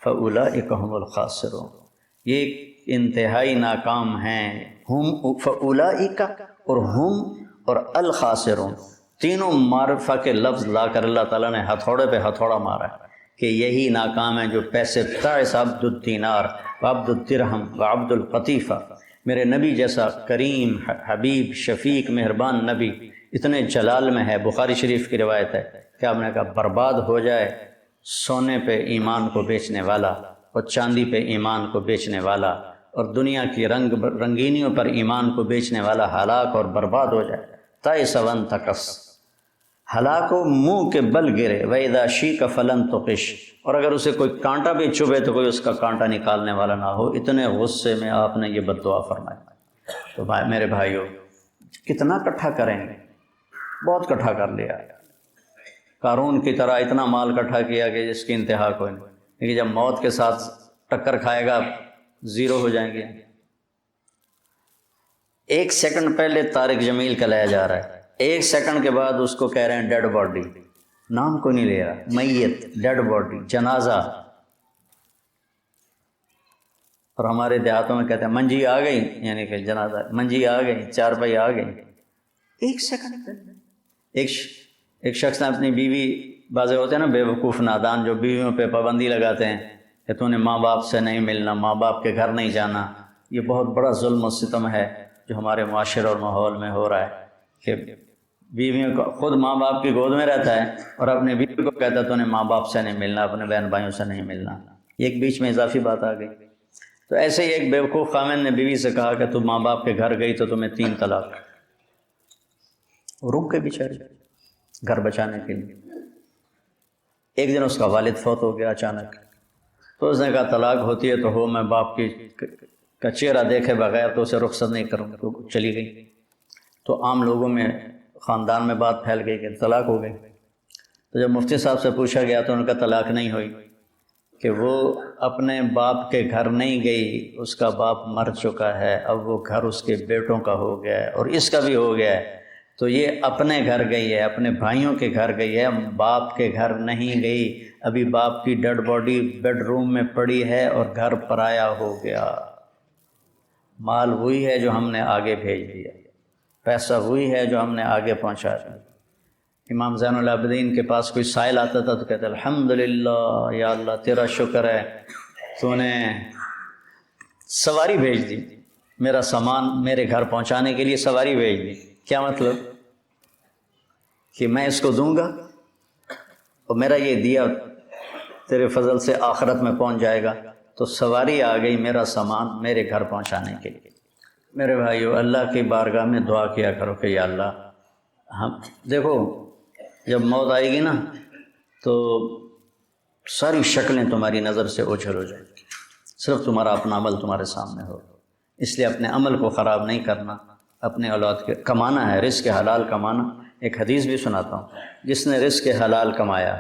فاولئک هم الخاسرون، یہ انتہائی ناکام ہیں۔ ہم فاولئک اور ہم اور الخاسرون، تینوں معرفہ کے لفظ لا کر اللہ تعالیٰ نے ہتھوڑے پہ ہتھوڑا مارا ہے کہ یہی ناکام ہیں جو پیسے تعس عبد الدینار وعبد الدرہم وعبد القطیفہ، میرے نبی جیسا کریم حبیب شفیق مہربان نبی اتنے جلال میں ہے، بخاری شریف کی روایت ہے کہ آپ نے کہا برباد ہو جائے سونے پہ ایمان کو بیچنے والا اور چاندی پہ ایمان کو بیچنے والا اور دنیا کی رنگینیوں پر ایمان کو بیچنے والا ہلاک اور برباد ہو جائے۔ تائس وانتکس، ہلاک و منہ کے بل گرے، وَإِذَا شِيكَ فَلَن تُقِشْ، اور اگر اسے کوئی کانٹا بھی چبھے تو کوئی اس کا کانٹا نکالنے والا نہ ہو۔ اتنے غصے میں آپ نے یہ بد دعا فرمائی۔ تو میرے بھائیو، کتنا کٹھا کریں گے؟ بہت کٹھا کر لیا، قارون کی طرح اتنا مال کٹھا کیا کہ جس کی انتہا کوئی نہیں، لیکن جب موت کے ساتھ ٹکر کھائے گا زیرو ہو جائیں گے۔ ایک سیکنڈ پہلے طارق جمیل کا لایا جا رہا ہے، ایک سیکنڈ کے بعد اس کو کہہ رہے ہیں ڈیڈ باڈی، نام کو نہیں لے رہا، میت، ڈیڈ باڈی، جنازہ۔ اور ہمارے دیہاتوں میں کہتے ہیں منجی آ گئی، یعنی کہ جنازہ، منجی آ گئی، چارپائی آ گئی۔ ایک سیکنڈ پہلے ایک شخص نے اپنی بیوی، بعضے ہوتے ہیں نا بے وقوف نادان جو بیویوں پہ پابندی لگاتے ہیں کہ تو نے ماں باپ سے نہیں ملنا، ماں باپ کے گھر نہیں جانا۔ یہ بہت بڑا ظلم و ستم ہے جو ہمارے معاشرے اور ماحول میں ہو رہا ہے کہ بیویوں کو، خود ماں باپ کی گود میں رہتا ہے اور اپنے بیوی کو کہتا ہے تو نے ماں باپ سے نہیں ملنا، اپنے بہن بھائیوں سے نہیں ملنا۔ ایک بیچ میں اضافی بات آ گئی، تو ایسے ہی ایک بیوقوف خامن نے بیوی سے کہا کہ تو ماں باپ کے گھر گئی تو تمہیں 3 طلاق، رک کے بیچاری گھر بچانے کے لیے۔ ایک دن اس کا والد فوت ہو گیا اچانک، تو اس نے کہا طلاق ہوتی ہے تو ہو، میں باپ کا چہرہ دیکھے بغیر تو اسے رخصت نہیں کروں، تو چلی گئی۔ تو عام لوگوں میں، خاندان میں بات پھیل گئی کہ طلاق ہو گئی۔ تو جب مفتی صاحب سے پوچھا گیا تو ان کا طلاق نہیں ہوئی، کہ وہ اپنے باپ کے گھر نہیں گئی، اس کا باپ مر چکا ہے، اب وہ گھر اس کے بیٹوں کا ہو گیا ہے اور اس کا بھی ہو گیا ہے، تو یہ اپنے گھر گئی ہے، اپنے بھائیوں کے گھر گئی ہے، باپ کے گھر نہیں گئی۔ ابھی باپ کی ڈیڈ باڈی بیڈ روم میں پڑی ہے اور گھر پرایا ہو گیا۔ مال وہی ہے جو ہم نے آگے بھیج دیا، پیسہ وہی ہے جو ہم نے آگے پہنچا دیا۔ امام زین العابدین کے پاس کوئی سائل آتا تھا تو کہتے الحمدللہ یا اللہ تیرا شکر ہے تو نے سواری بھیج دی، میرا سامان میرے گھر پہنچانے کے لیے سواری بھیج دی۔ کیا مطلب؟ کہ میں اس کو دوں گا اور میرا یہ دیا تیرے فضل سے آخرت میں پہنچ جائے گا، تو سواری آ گئی میرا سامان میرے گھر پہنچانے کے لیے۔ میرے بھائیو، اللہ کی بارگاہ میں دعا کیا کرو کہ یا اللہ، ہم دیکھو جب موت آئے گی نا تو ساری شکلیں تمہاری نظر سے اوجھل ہو جائیں گی، صرف تمہارا اپنا عمل تمہارے سامنے ہو۔ اس لیے اپنے عمل کو خراب نہیں کرنا، اپنے اولاد کے کمانا ہے، رزق حلال کمانا۔ ایک حدیث بھی سناتا ہوں، جس نے رزق حلال کمایا،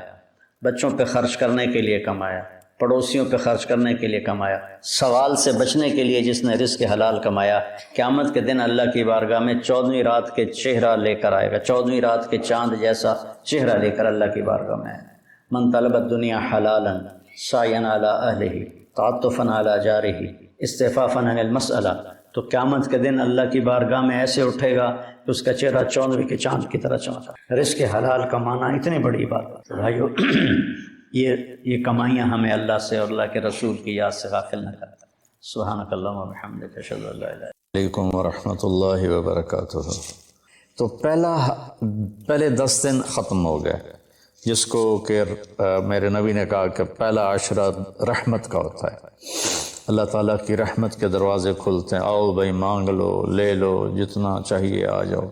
بچوں پہ خرچ کرنے کے لیے کمایا، پڑوسیوں پہ خرچ کرنے کے لیے کمایا، سوال سے بچنے کے لیے جس نے رزق حلال کمایا، قیامت کے دن اللہ کی بارگاہ میں 14ویں رات کے چہرہ لے کر آئے گا، 14ویں رات کے چاند جیسا چہرہ لے کر اللہ کی بارگاہ میں آئے گا۔ من طلب الدنیا حلالا سعیا علی اہلہ تعطفا علی جارہ استعفافا عن المسألہ، تو قیامت کے دن اللہ کی بارگاہ میں ایسے اٹھے گا کہ اس کا چہرہ 14ویں کے چاند کی طرح چمکا۔ رزق حلال کمانا اتنی بڑی بات ہے بھائیو، یہ کمائیاں ہمیں اللہ سے اور اللہ کے رسول کی یاد سے غافل نہ کرتا۔ سبحانک اللہم و بحمدک، اشہد ان لا الہ الا انت۔ علیکم ورحمۃ اللہ وبرکاتہ۔ تو پہلے 10 دن ختم ہو گئے، جس کو کہ میرے نبی نے کہا کہ پہلا عشرہ رحمت کا ہوتا ہے، اللہ تعالیٰ کی رحمت کے دروازے کھلتے ہیں، آؤ بھائی مانگ لو، لے لو، جتنا چاہیے آ جاؤ۔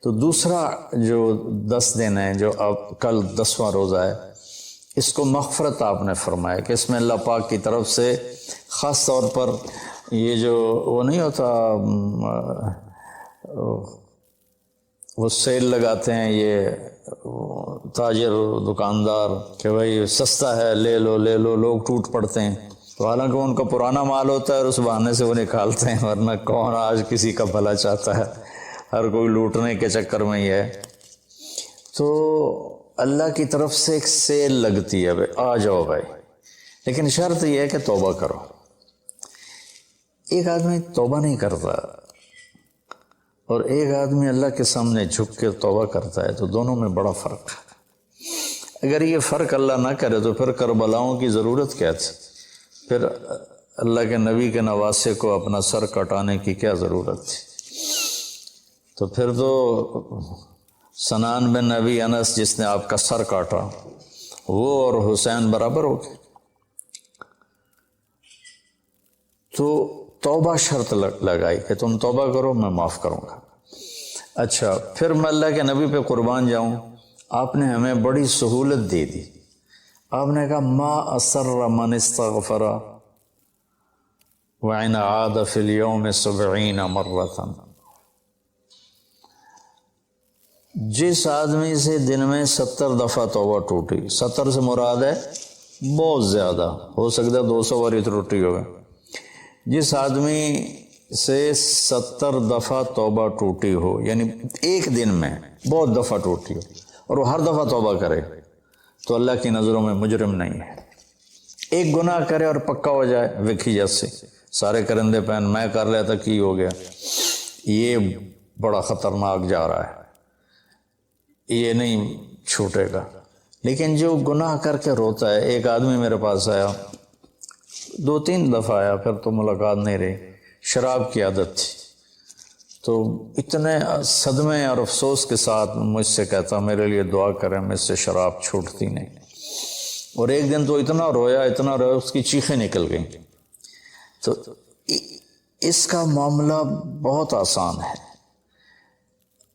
تو دوسرا جو 10 دن ہے، جو اب کل 10واں روزہ ہے، اس کو مغفرت آپ نے فرمایا کہ اس میں اللہ پاک کی طرف سے خاص طور پر یہ جو وہ نہیں ہوتا، وہ سیل لگاتے ہیں یہ تاجر دکاندار کہ بھائی سستا ہے لے لو لے لو، لوگ ٹوٹ پڑتے ہیں، تو حالانکہ ان کا پرانا مال ہوتا ہے اور اس بہانے سے وہ نکالتے ہیں، ورنہ کون آج کسی کا بھلا چاہتا ہے، ہر کوئی لوٹنے کے چکر میں ہی ہے۔ تو اللہ کی طرف سے ایک سیل لگتی ہے، بھائی آ جاؤ بھائی، لیکن شرط یہ ہے کہ توبہ کرو۔ ایک آدمی توبہ نہیں کرتا اور ایک آدمی اللہ کے سامنے جھک کے توبہ کرتا ہے، تو دونوں میں بڑا فرق ہے۔ اگر یہ فرق اللہ نہ کرے تو پھر کربلاؤں کی ضرورت کیا تھی؟ پھر اللہ کے نبی کے نواسے کو اپنا سر کٹانے کی کیا ضرورت تھی؟ تو پھر تو سنان بن نبی انس جس نے آپ کا سر کاٹا، وہ اور حسین برابر ہو گئے۔ تو توبہ شرط لگائی کہ تم توبہ کرو میں معاف کروں گا۔ اچھا، پھر میں اللہ کے نبی پہ قربان جاؤں، آپ نے ہمیں بڑی سہولت دے دی۔ آپ نے کہا ما اسر من استغفر وإن عاد في اليوم 70 مرة، جس آدمی سے دن میں 70 دفعہ توبہ ٹوٹی، 70 سے مراد ہے بہت زیادہ، ہو سکتا ہے 200 بار ٹوٹی ہوگا، جس آدمی سے 70 دفعہ توبہ ٹوٹی ہو، یعنی ایک دن میں بہت دفعہ ٹوٹی ہو اور وہ ہر دفعہ توبہ کرے، تو اللہ کی نظروں میں مجرم نہیں ہے۔ ایک گناہ کرے اور پکا ہو جائے، وکھی جیسے سارے کرندے پہن میں کر لیتا کی ہو گیا، یہ بڑا خطرناک جا رہا ہے، یہ نہیں چھوٹے گا۔ لیکن جو گناہ کر کے روتا ہے، ایک آدمی میرے پاس آیا، 2-3 دفعہ آیا، پھر تو ملاقات نہیں رہی، شراب کی عادت تھی، تو اتنے صدمے اور افسوس کے ساتھ مجھ سے کہتا میرے لیے دعا کریں، مجھ سے شراب چھوٹتی نہیں۔ اور ایک دن تو اتنا رویا اس کی چیخیں نکل گئیں۔ تو اس کا معاملہ بہت آسان ہے،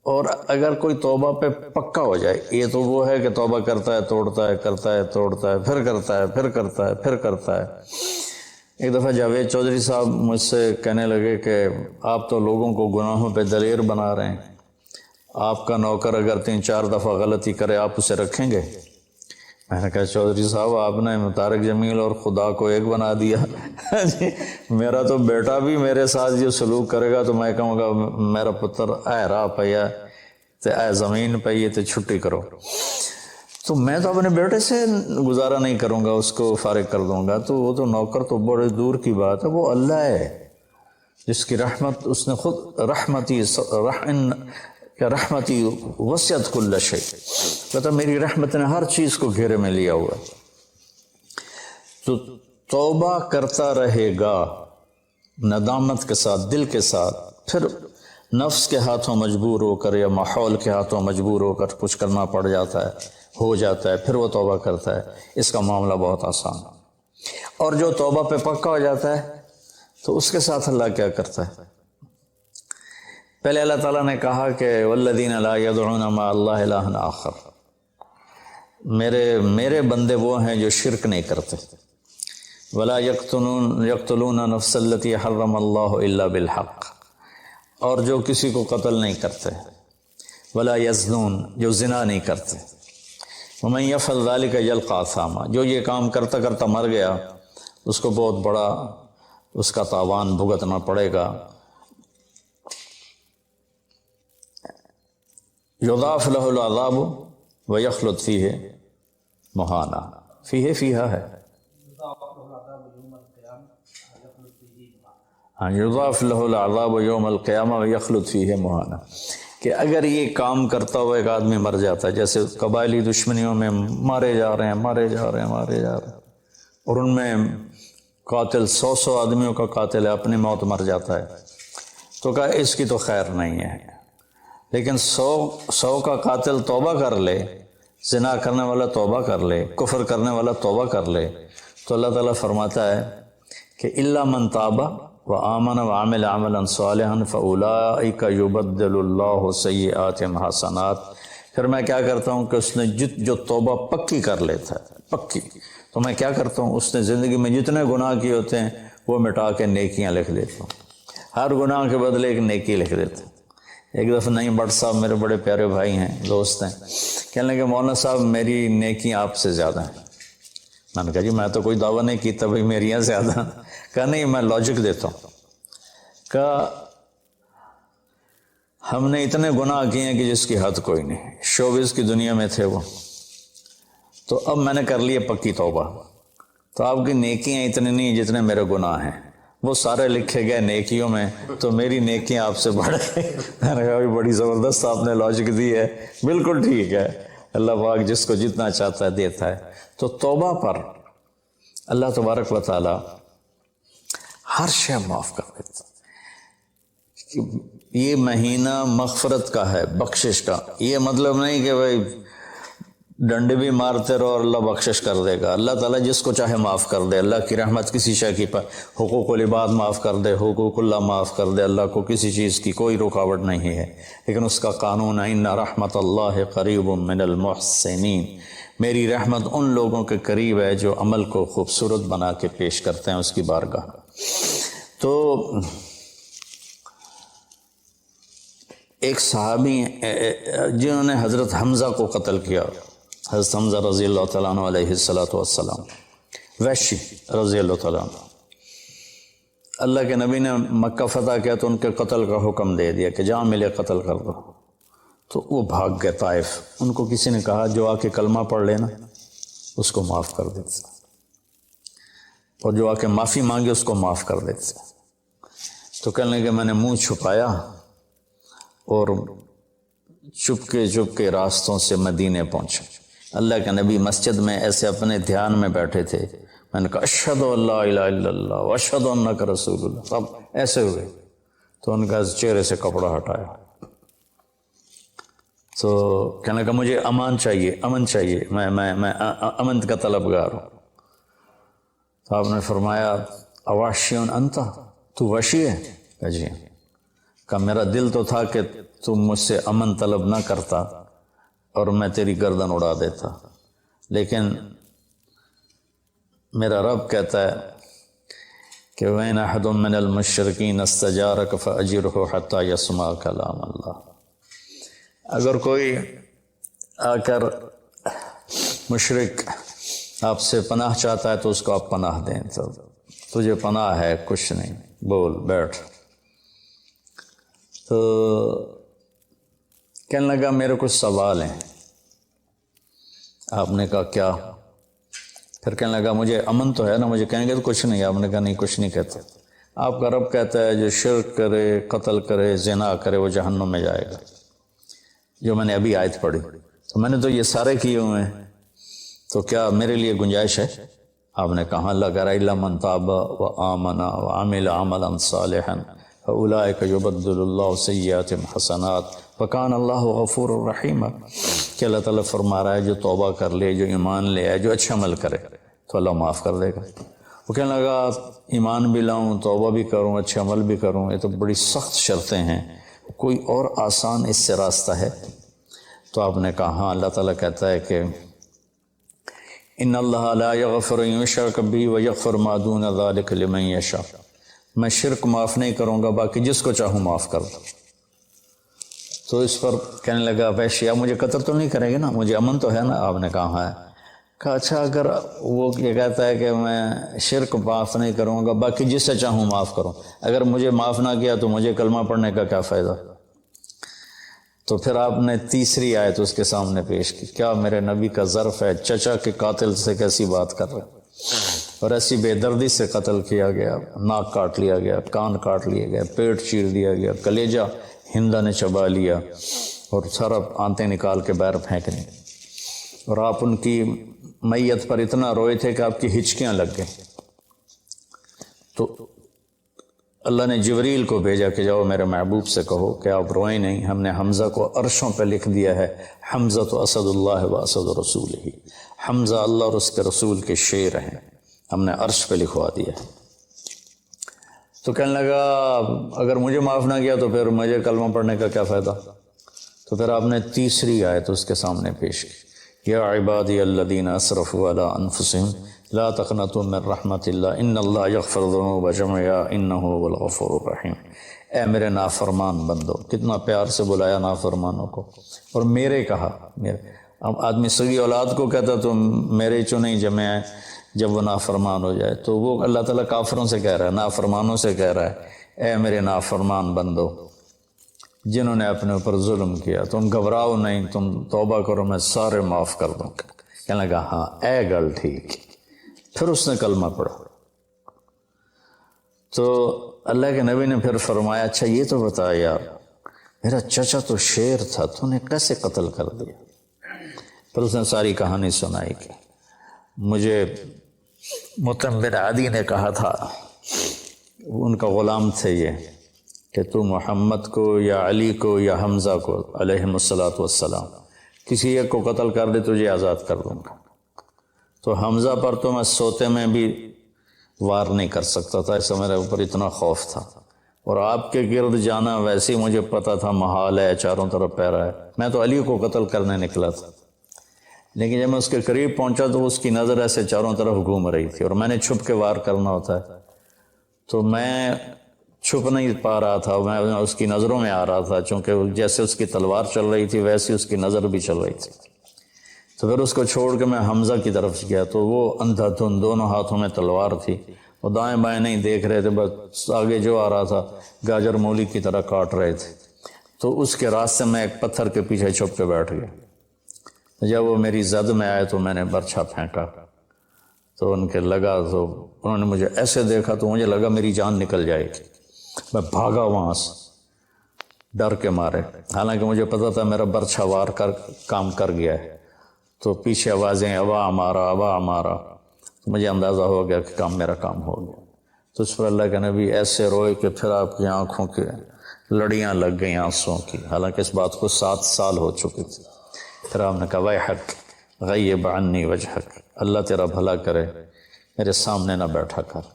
اور اگر کوئی توبہ پہ پکا ہو جائے، یہ تو وہ ہے کہ توبہ کرتا ہے توڑتا ہے، کرتا ہے توڑتا ہے، پھر کرتا ہے پھر کرتا ہے پھر کرتا ہے۔ ایک دفعہ جاوید چودھری صاحب مجھ سے کہنے لگے کہ آپ تو لوگوں کو گناہوں پہ دلیر بنا رہے ہیں، آپ کا نوکر اگر 3-4 دفعہ غلطی کرے آپ اسے رکھیں گے؟ میں نے کہا چودھری صاحب آپ نے طارق جمیل اور خدا کو ایک بنا دیا۔ میرا تو بیٹا بھی میرے ساتھ یہ سلوک کرے گا تو میں کہوں گا میرا پتر اے راہ پیا تے اے زمین پئی تے چھٹی کرو، تو میں تو اپنے بیٹے سے گزارا نہیں کروں گا، اس کو فارغ کر دوں گا۔ تو وہ تو نوکر تو بڑے دور کی بات ہے، وہ اللہ ہے جس کی رحمت، اس نے خود رحمتی وسعت کل شیء، کہتا میری رحمت نے ہر چیز کو گھیرے میں لیا ہوا۔ تو توبہ کرتا رہے گا ندامت کے ساتھ، دل کے ساتھ، پھر نفس کے ہاتھوں مجبور ہو کر یا ماحول کے ہاتھوں مجبور ہو کر کچھ کرنا پڑ جاتا ہے، ہو جاتا ہے، پھر وہ توبہ کرتا ہے۔ اس کا معاملہ بہت آسان ہے۔ اور جو توبہ پہ پکا ہو جاتا ہے تو اس کے ساتھ اللہ کیا کرتا ہے؟ پہلے اللہ تعالیٰ نے کہا کہ والذین لا یدعون مع اللہ الہ آخر، میرے بندے وہ ہیں جو شرک نہیں کرتے، ولا یقتلون نفس التی حرم اللہ الا بالحق، اور جو کسی کو قتل نہیں کرتے، ولا یزنون، جو زنا نہیں کرتے، ومن یفعل ذلک یلقی اثاما، جو یہ کام کرتا کرتا مر گیا اس کو بہت بڑا اس کا تاوان بھگتنا پڑے گا۔ یضاعف لہ العذاب ویخلد فیہ مہانا، فیہا ہے، ہاں، یضاعف لہ العذاب یوم القیامہ ویخلد فیہ مہانا، کہ اگر یہ کام کرتا ہوا ایک آدمی مر جاتا ہے، جیسے قبائلی دشمنیوں میں مارے جا رہے ہیں، اور ان میں قاتل 100 آدمیوں کا قاتل ہے، اپنی موت مر جاتا ہے، تو کہا اس کی تو خیر نہیں ہے۔ لیکن 100 کا قاتل توبہ کر لے، زنا کرنے والا توبہ کر لے، کفر کرنے والا توبہ کر لے، تو اللہ تعالیٰ فرماتا ہے کہ الا من تاب وآمن وعمل عملا صالحا فاولئک یبدل اللہ سیئاتہم حسنات۔ پھر میں کیا کرتا ہوں کہ اس نے جو توبہ پکی کر لیتا ہے، پکی، تو میں کیا کرتا ہوں، اس نے زندگی میں جتنے گناہ کیے ہوتے ہیں وہ مٹا کے نیکیاں لکھ دیتا ہوں، ہر گناہ کے بدلے ایک نیکی لکھ دیتا ہوں۔ ایک دفعہ نعیم بٹ صاحب میرے بڑے پیارے بھائی ہیں، دوست ہیں، کہنے لگے مولانا صاحب میری نیکیاں آپ سے زیادہ ہیں۔ میں نے کہا جی میں تو کوئی دعویٰ نہیں کیتا بھائی میریاں زیادہ۔ کہا نہیں میں لاجک دیتا ہوں، کہا ہم نے اتنے گناہ کیے ہیں کہ جس کی حد کوئی نہیں، شوبز کی دنیا میں تھے وہ، تو اب میں نے کر لی پکی توبہ، تو آپ کی نیکیاں اتنی نہیں جتنے میرے گناہ ہیں، وہ سارے لکھے گئے نیکیوں میں، تو میری نیکیاں آپ سے بڑھ گئی۔ میں نے کہا بڑی زبردست آپ نے لاجک دی ہے، بالکل ٹھیک ہے، اللہ پاک جس کو جتنا چاہتا ہے دیتا ہے۔ تو توبہ پر اللہ تبارک و تعالی ہر شے معاف کر دیتا۔ یہ مہینہ مغفرت کا ہے، بخشش کا، یہ مطلب نہیں کہ بھائی ڈنڈے بھی مارتے رہو اور اللہ بخشش کر دے گا۔ اللہ تعالیٰ جس کو چاہے معاف کر دے، اللہ کی رحمت کسی شے کی حقوق العباد معاف کر دے، حقوق اللہ معاف کر دے، اللہ کو کسی چیز کی کوئی رکاوٹ نہیں ہے، لیکن اس کا قانون ہے ان رحمت اللہ قریب من المحسنین، میری رحمت ان لوگوں کے قریب ہے جو عمل کو خوبصورت بنا کے پیش کرتے ہیں اس کی بارگاہ۔ تو ایک صحابی جنہوں نے حضرت حمزہ کو قتل کیا، حضرت حمزہ رضی اللہ تعالیٰ عنہ علیہ السلام، وحشی رضی اللہ تعالیٰ عنہ، اللہ کے نبی نے مکہ فتح کیا تو ان کے قتل کا حکم دے دیا کہ جہاں ملے قتل کر دو، تو وہ بھاگ گئے طائف۔ ان کو کسی نے کہا جو آ کے کلمہ پڑھ لینا اس کو معاف کر دیتے، اور جو آ کے معافی مانگے اس کو معاف کر دیتے۔ تو کہنے لگے میں نے منہ چھپایا اور چپ کے راستوں سے مدینے پہنچا۔ اللہ کے نبی مسجد میں ایسے اپنے دھیان میں بیٹھے تھے، میں نے کہا اشہد ان لا الہ الا اللہ واشہد انک رسول اللہ، سب ایسے ہوئے، تو ان کا چہرے سے کپڑا ہٹایا، تو کہنے لگا مجھے امن چاہیے، میں امن کا طلبگار ہوں۔ تو آپ نے فرمایا اواشیون انت، تو وحشی ہے؟ کہا جی، کہ میرا دل تو تھا کہ تم مجھ سے امن طلب نہ کرتا اور میں تیری گردن اڑا دیتا، لیکن میرا رب کہتا ہے کہ وَإِنْ أَحَدٌ مِّنَ الْمُشْرِكِينَ اسْتَجَارَكَ فَأَجِرْهُ حَتَّى يَسْمَعَ كَلَامَ اللَّهِ، اگر کوئی آ کر مشرک آپ سے پناہ چاہتا ہے تو اس کو آپ پناہ دیں، تو تجھے پناہ ہے، کچھ نہیں، بول بیٹھ۔ تو کہنے لگا میرے کچھ سوال ہیں۔ آپ نے کہا کیا؟ پھر کہنے لگا مجھے امن تو ہے نا، مجھے کہیں گے تو کچھ نہیں۔ آپ نے کہا نہیں کچھ نہیں کہتا، آپ کا رب کہتا ہے جو شرک کرے، قتل کرے، زنا کرے وہ جہنم میں جائے گا، جو میں نے ابھی آیت پڑھی، تو میں نے تو یہ سارے کیے ہوئے ہیں، تو کیا میرے لیے گنجائش ہے؟ آپ نے کہا اللہ کہہ رہا الا من تاب وآمن وعمل عملا صالحا فاولئک یبدل اللہ سیئاتہم حسنات وکان اللہ غفور الرحیم، کہ اللہ تعالیٰ فرما رہا ہے جو توبہ کر لے، جو ایمان لے آئے، جو اچھا عمل کرے تو اللہ معاف کر دے گا۔ وہ کہنے لگا ایمان بھی لاؤں، توبہ بھی کروں، اچھا عمل بھی کروں، یہ تو بڑی سخت شرطیں ہیں، کوئی اور آسان اس سے راستہ ہے؟ تو آپ نے کہا ہاں، اللہ تعالیٰ کہتا ہے کہ ان اللہ لا یغفر ان یشرک بہ ویغفر ما دون ذلک لمن یشاء، میں شرک معاف نہیں کروں گا، باقی جس کو چاہوں معاف کر دوں۔ تو اس پر کہنے لگا وحشی آپ مجھے قتل تو نہیں کریں گے نا، مجھے امن تو ہے نا؟ آپ نے کہا ہے۔ کہا اچھا اگر وہ یہ کہتا ہے کہ میں شرک معاف نہیں کروں گا، باقی جس سے چاہوں معاف کروں، اگر مجھے معاف نہ کیا تو مجھے کلمہ پڑھنے کا کیا فائدہ؟ تو پھر آپ نے تیسری آیت اس کے سامنے پیش کی، کیا میرے نبی کا ظرف ہے، چچا کے قاتل سے کیسی بات کر رہے، اور ایسی بے دردی سے قتل کیا گیا، ناک کاٹ لیا گیا، کان کاٹ لیے گئے، پیٹ چیر دیا گیا، کلیجہ ہندا نے چبا لیا اور سارا آنتیں نکال کے باہر پھینک دیں، اور آپ ان کی میت پر اتنا روئے تھے کہ آپ کی ہچکیاں لگ گئیں۔ تو اللہ نے جبریل کو بھیجا کہ جاؤ میرے محبوب سے کہو کہ آپ روئیں نہیں، ہم نے حمزہ کو عرشوں پہ لکھ دیا ہے، حمزہ تو اسد اللہ و اسد رسول ہی، حمزہ اللہ اور اس کے رسول کے شیر ہیں، ہم نے عرش پہ لکھوا دیا ہے۔ تو کہنے لگا اگر مجھے معاف نہ کیا تو پھر مجھے کلمہ پڑھنے کا کیا فائدہ؟ تو پھر آپ نے تیسری آیت اس کے سامنے پیش کی، یا عبادی الذین اسرفوا علی انفسہم لا تقنطوا من رحمت اللہ ان اللہ یغفر الذنوب جميعا انہ هو الغفور الرحیم۔ اے میرے نافرمان بندو، کتنا پیار سے بلایا نافرمانوں کو، اور میرے کہا، میرے۔ اب آدمی سگی اولاد کو کہتا تو میرے چو نہیں جمع ہے جب وہ نافرمان ہو جائے، تو وہ اللہ تعالیٰ کافروں سے کہہ رہا ہے، نافرمانوں سے کہہ رہا ہے، اے میرے نافرمان بندو جنہوں نے اپنے اوپر ظلم کیا، تم گھبراؤ نہیں، تم توبہ کرو، میں سارے معاف کر دوں گا۔ کہنے لگا ہاں اے گل ٹھیک۔ پھر اس نے کلمہ پڑھا تو اللہ کے نبی نے پھر فرمایا اچھا یہ تو بتا یار، میرا چچا تو شیر تھا، تو نے کیسے قتل کر دیا؟ پھر اس نے ساری کہانی سنائی کہ مجھے مطعم بن عدی نے کہا تھا، ان کا غلام تھے یہ، کہ تو محمد کو یا علی کو یا حمزہ کو علیہم الصلاۃ والسلام کسی ایک کو قتل کر دے تجھے آزاد کر دوں گا۔ تو حمزہ پر تو میں سوتے میں بھی وار نہیں کر سکتا تھا، اس سے میرے اوپر اتنا خوف تھا، اور آپ کے گرد جانا ویسے ہی مجھے پتا تھا محال ہے، چاروں طرف پیرا ہے، میں تو علی کو قتل کرنے نکلا تھا، لیکن جب میں اس کے قریب پہنچا تو اس کی نظر ایسے چاروں طرف گھوم رہی تھی، اور میں نے چھپ کے وار کرنا ہوتا ہے، تو میں چھپ نہیں پا رہا تھا، میں اس کی نظروں میں آ رہا تھا، چونکہ جیسے اس کی تلوار چل رہی تھی ویسے اس کی نظر بھی چل رہی تھی۔ تو پھر اس کو چھوڑ کے میں حمزہ کی طرف گیا تو وہ اندھا دھند، دونوں ہاتھوں میں تلوار تھی، وہ دائیں بائیں نہیں دیکھ رہے تھے، بس آگے جو آ رہا تھا گاجر مولی کی طرح کاٹ رہے تھے۔ تو اس کے راستے میں ایک پتھر کے پیچھے چھپ کے بیٹھ گیا، جب وہ میری زد میں آئے تو میں نے برچھا پھینکا، تو ان کے لگا، تو انہوں نے مجھے ایسے دیکھا تو مجھے لگا میری جان نکل جائے گی، میں بھاگا وہاں سے ڈر کے مارے، حالانکہ مجھے پتا تھا میرا برچھا وار کر کام کر گیا ہے۔ تو پیچھے آوازیں ابا ہمارا ابا ہمارا، تو مجھے اندازہ ہو گیا کہ میرا کام ہو گیا۔ تو اس پر اللہ کے نبی ایسے روئے کہ پھر آپ کی آنکھوں کے لڑیاں لگ گئیں آنسوں کی، حالانکہ اس بات کو 7 سال ہو چکے تھے۔ پھر آپ نے کہا ویحک غیب عنی وجہک، اللہ تیرا بھلا کرے میرے سامنے نہ بیٹھا کر۔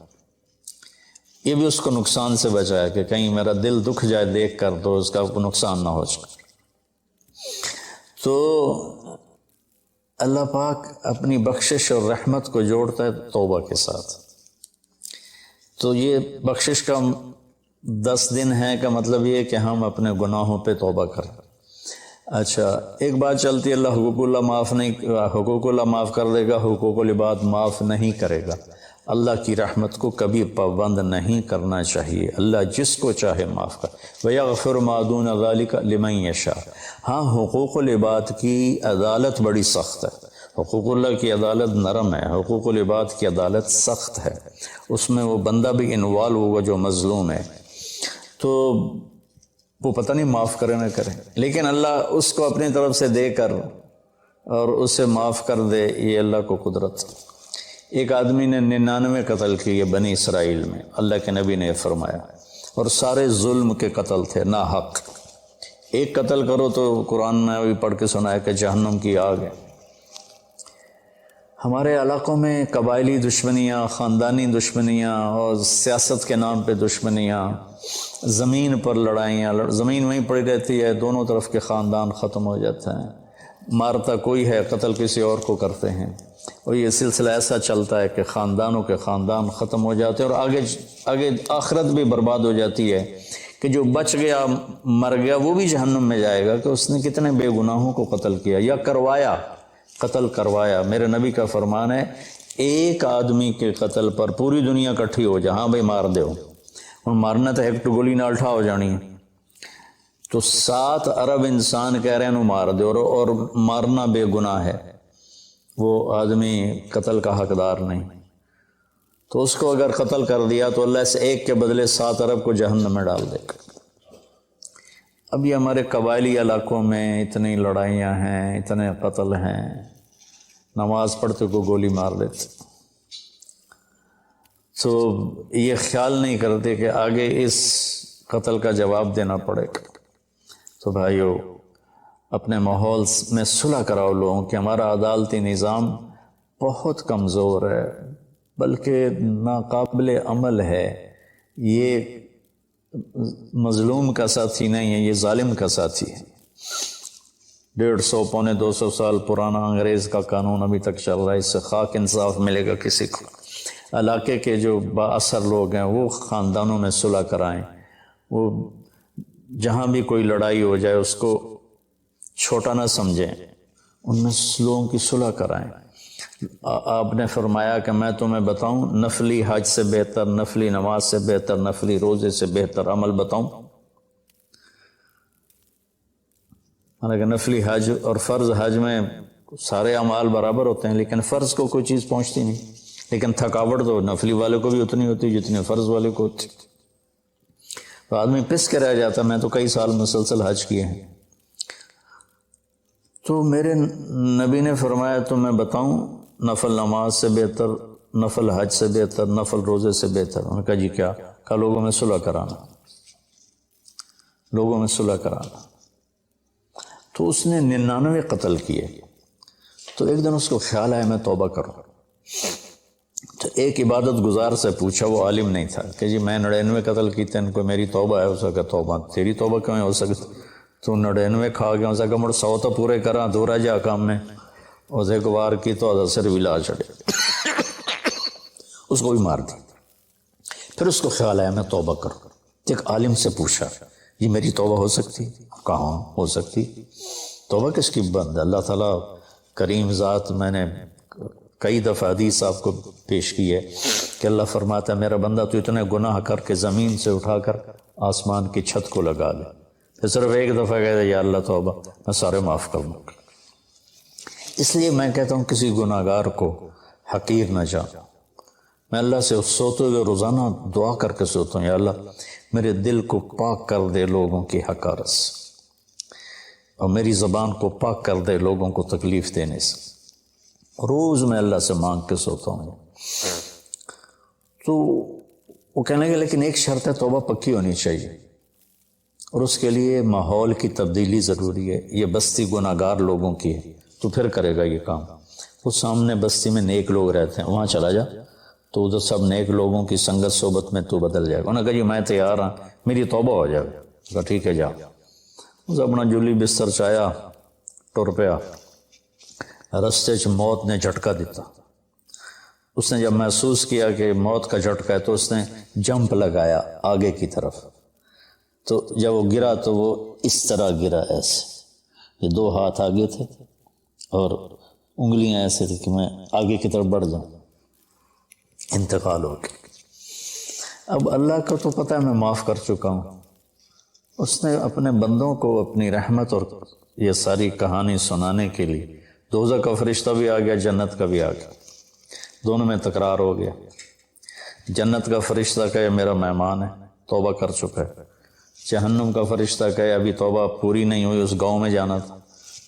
یہ بھی اس کو نقصان سے بچایا کہ کہیں میرا دل دکھ جائے دیکھ کر تو اس کا نقصان نہ ہو جائے۔ تو اللہ پاک اپنی بخشش اور رحمت کو جوڑتا ہے توبہ کے ساتھ۔ تو یہ بخشش کا 10 دن ہے کا مطلب یہ کہ ہم اپنے گناہوں پہ توبہ کریں۔ اچھا ایک بات چلتی ہے، اللہ حقوق اللہ معاف کر دے گا، حقوق العباد معاف نہیں کرے گا۔ اللہ کی رحمت کو کبھی پابند نہیں کرنا چاہیے، اللہ جس کو چاہے معاف کر، وَيَغْفِرُ مَا دُونَ ذَلِكَ لِمَن يَشَاءُ۔ ہاں حقوق العباد کی عدالت بڑی سخت ہے، حقوق اللہ کی عدالت نرم ہے، حقوق العباد کی عدالت سخت ہے، اس میں وہ بندہ بھی انوالو ہوگا جو مظلوم ہے، تو وہ پتہ نہیں معاف کرے نہ کرے، لیکن اللہ اس کو اپنی طرف سے دے کر اور اسے معاف کر دے، یہ اللہ کو قدرت۔ ایک آدمی نے 99 قتل کیے بنی اسرائیل میں، اللہ کے نبی نے فرمایا، اور سارے ظلم کے قتل تھے، نا حق۔ ایک قتل کرو تو قرآن میں ابھی پڑھ کے سنایا کہ جہنم کی آگ ہے۔ ہمارے علاقوں میں قبائلی دشمنیاں، خاندانی دشمنیاں اور سیاست کے نام پہ دشمنیاں، زمین پر لڑائیاں، زمین وہیں پڑی رہتی ہے، دونوں طرف کے خاندان ختم ہو جاتے ہیں، مارتا کوئی ہے قتل کسی اور کو کرتے ہیں، اور یہ سلسلہ ایسا چلتا ہے کہ خاندانوں کے خاندان ختم ہو جاتے ہیں، اور آگے آخرت بھی برباد ہو جاتی ہے کہ جو بچ گیا مر گیا وہ بھی جہنم میں جائے گا کہ اس نے کتنے بے گناہوں کو قتل کیا یا کروایا، قتل کروایا۔ میرے نبی کا فرمان ہے ایک آدمی کے قتل پر پوری دنیا کٹھی ہو جائے، ہاں بھائی مار دے اور مارنا تو ایک گولی نال ٹھا ہو جانی ہے، تو 7 ارب انسان کہہ رہے ہیں انہوں مار دے، اور مارنا بے گناہ ہے، وہ آدمی قتل کا حقدار نہیں، تو اس کو اگر قتل کر دیا تو اللہ اس ایک کے بدلے 7 ارب کو جہنم میں ڈال دے گا۔ اب یہ ہمارے قبائلی علاقوں میں اتنی لڑائیاں ہیں، اتنے قتل ہیں، نماز پڑھتے کو گولی مار دیتے، تو یہ خیال نہیں کرتے کہ آگے اس قتل کا جواب دینا پڑے گا۔ تو بھائیو اپنے ماحول میں صلح کراؤ لوگوں کہ ہمارا عدالتی نظام بہت کمزور ہے، بلکہ ناقابل عمل ہے، یہ مظلوم کا ساتھی نہیں ہے، یہ ظالم کا ساتھی ہے۔ 150 پونے 200 سال پرانا انگریز کا قانون ابھی تک چل رہا ہے، اس سے خاک انصاف ملے گا کسی کو؟ علاقے کے جو با اثر لوگ ہیں وہ خاندانوں میں صلح کرائیں، وہ جہاں بھی کوئی لڑائی ہو جائے اس کو چھوٹا نہ سمجھیں، ان میں لوگوں کی صلح کرائیں۔ آپ نے فرمایا کہ میں تمہیں بتاؤں نفلی حج سے بہتر، نفلی نماز سے بہتر، نفلی روزے سے بہتر عمل بتاؤں؟ حالانکہ نفلی حج اور فرض حج میں سارے اعمال برابر ہوتے ہیں، لیکن فرض کو کوئی چیز پہنچتی نہیں، لیکن تھکاوٹ تو نفلی والے کو بھی اتنی ہوتی جتنی فرض والے کو ہوتی، تو آدمی پس کے رہ جاتا۔ میں تو کئی سال مسلسل حج کیے ہیں۔ تو میرے نبی نے فرمایا تو میں بتاؤں نفل نماز سے بہتر، نفل حج سے بہتر، نفل روزے سے بہتر؟ انہوں نے کہا جی کیا؟ کہا لوگوں میں صلح کرانا، لوگوں میں صلح کرانا۔ تو اس نے 99 قتل کیے۔ تو ایک دن اس کو خیال آیا میں توبہ کروں۔ تو ایک عبادت گزار سے پوچھا، وہ عالم نہیں تھا، کہ جی میں 99 قتل کیتے ہیں، ان کو میری توبہ ہے؟ اس کا توبہ تیری توبہ کیوں ہو سکتی؟ تو 99 کھا گیا، اس کا مڑ 100 تو پورے کراں، دو رہ جا کام میں۔ اس ایک وار کی تو اثر بھی لا چڑے، اس کو بھی مار دی۔ پھر اس کو خیال آیا میں توبہ کروں۔ ایک عالم سے پوچھا یہ میری توبہ ہو سکتی؟ کہاں ہو سکتی؟ توبہ کس کی بند ہے؟ اللہ تعالیٰ کریم ذات، میں نے کئی دفعہ حدیث آپ کو پیش کی ہے کہ اللہ فرماتا ہے میرا بندہ تو اتنے گناہ کر کے زمین سے اٹھا کر آسمان کی چھت کو لگا لے، پھر صرف ایک دفعہ کہتے یا اللہ توبہ، میں سارے معاف کر دوں گا۔ اس لیے میں کہتا ہوں کسی گناہ گار کو حقیر نہ جان۔ میں اللہ سے سوتے ہوئے روزانہ دعا کر کے سوتا ہوں، یا اللہ میرے دل کو پاک کر دے لوگوں کی حقارت سے، اور میری زبان کو پاک کر دے لوگوں کو تکلیف دینے سے۔ روز میں اللہ سے مانگ کے سوتا ہوں۔ تو وہ کہنے لگے لیکن ایک شرط ہے، توبہ پکی ہونی چاہیے، اور اس کے لیے ماحول کی تبدیلی ضروری ہے۔ یہ بستی گناہ گار لوگوں کی ہے، تو پھر کرے گا یہ کام؟ وہ سامنے بستی میں نیک لوگ رہتے ہیں، وہاں چلا جا، تو ادھر سب نیک لوگوں کی سنگت صحبت میں تو بدل جائے گا۔ انہوں نے کہا جی میں تیار ہوں، میری توبہ ہو جائے گا۔ کہا ٹھیک ہے جا۔ اس اپنا جولی بستر چایا، ٹر پیا۔ رستے چ موت نے جھٹکا دیتا۔ اس نے جب محسوس کیا کہ موت کا جھٹکا ہے تو اس نے جمپ لگایا آگے کی طرف۔ تو جب وہ گرا تو وہ اس طرح گرا، ایسے، یہ دو ہاتھ آگے تھے اور انگلیاں ایسے تھی کہ میں آگے کی طرف بڑھ جاؤں۔ انتقال ہو گیا۔ اب اللہ کو تو پتہ ہے میں معاف کر چکا ہوں، اس نے اپنے بندوں کو اپنی رحمت اور یہ ساری کہانی سنانے کے لیے دوزخ کا فرشتہ بھی آ گیا، جنت کا بھی آ گیا، دونوں میں تکرار ہو گیا۔ جنت کا فرشتہ کہے میرا مہمان ہے، توبہ کر چکا ہے۔ جہنم کا فرشتہ کہے ابھی توبہ پوری نہیں ہوئی، اس گاؤں میں جانا تھا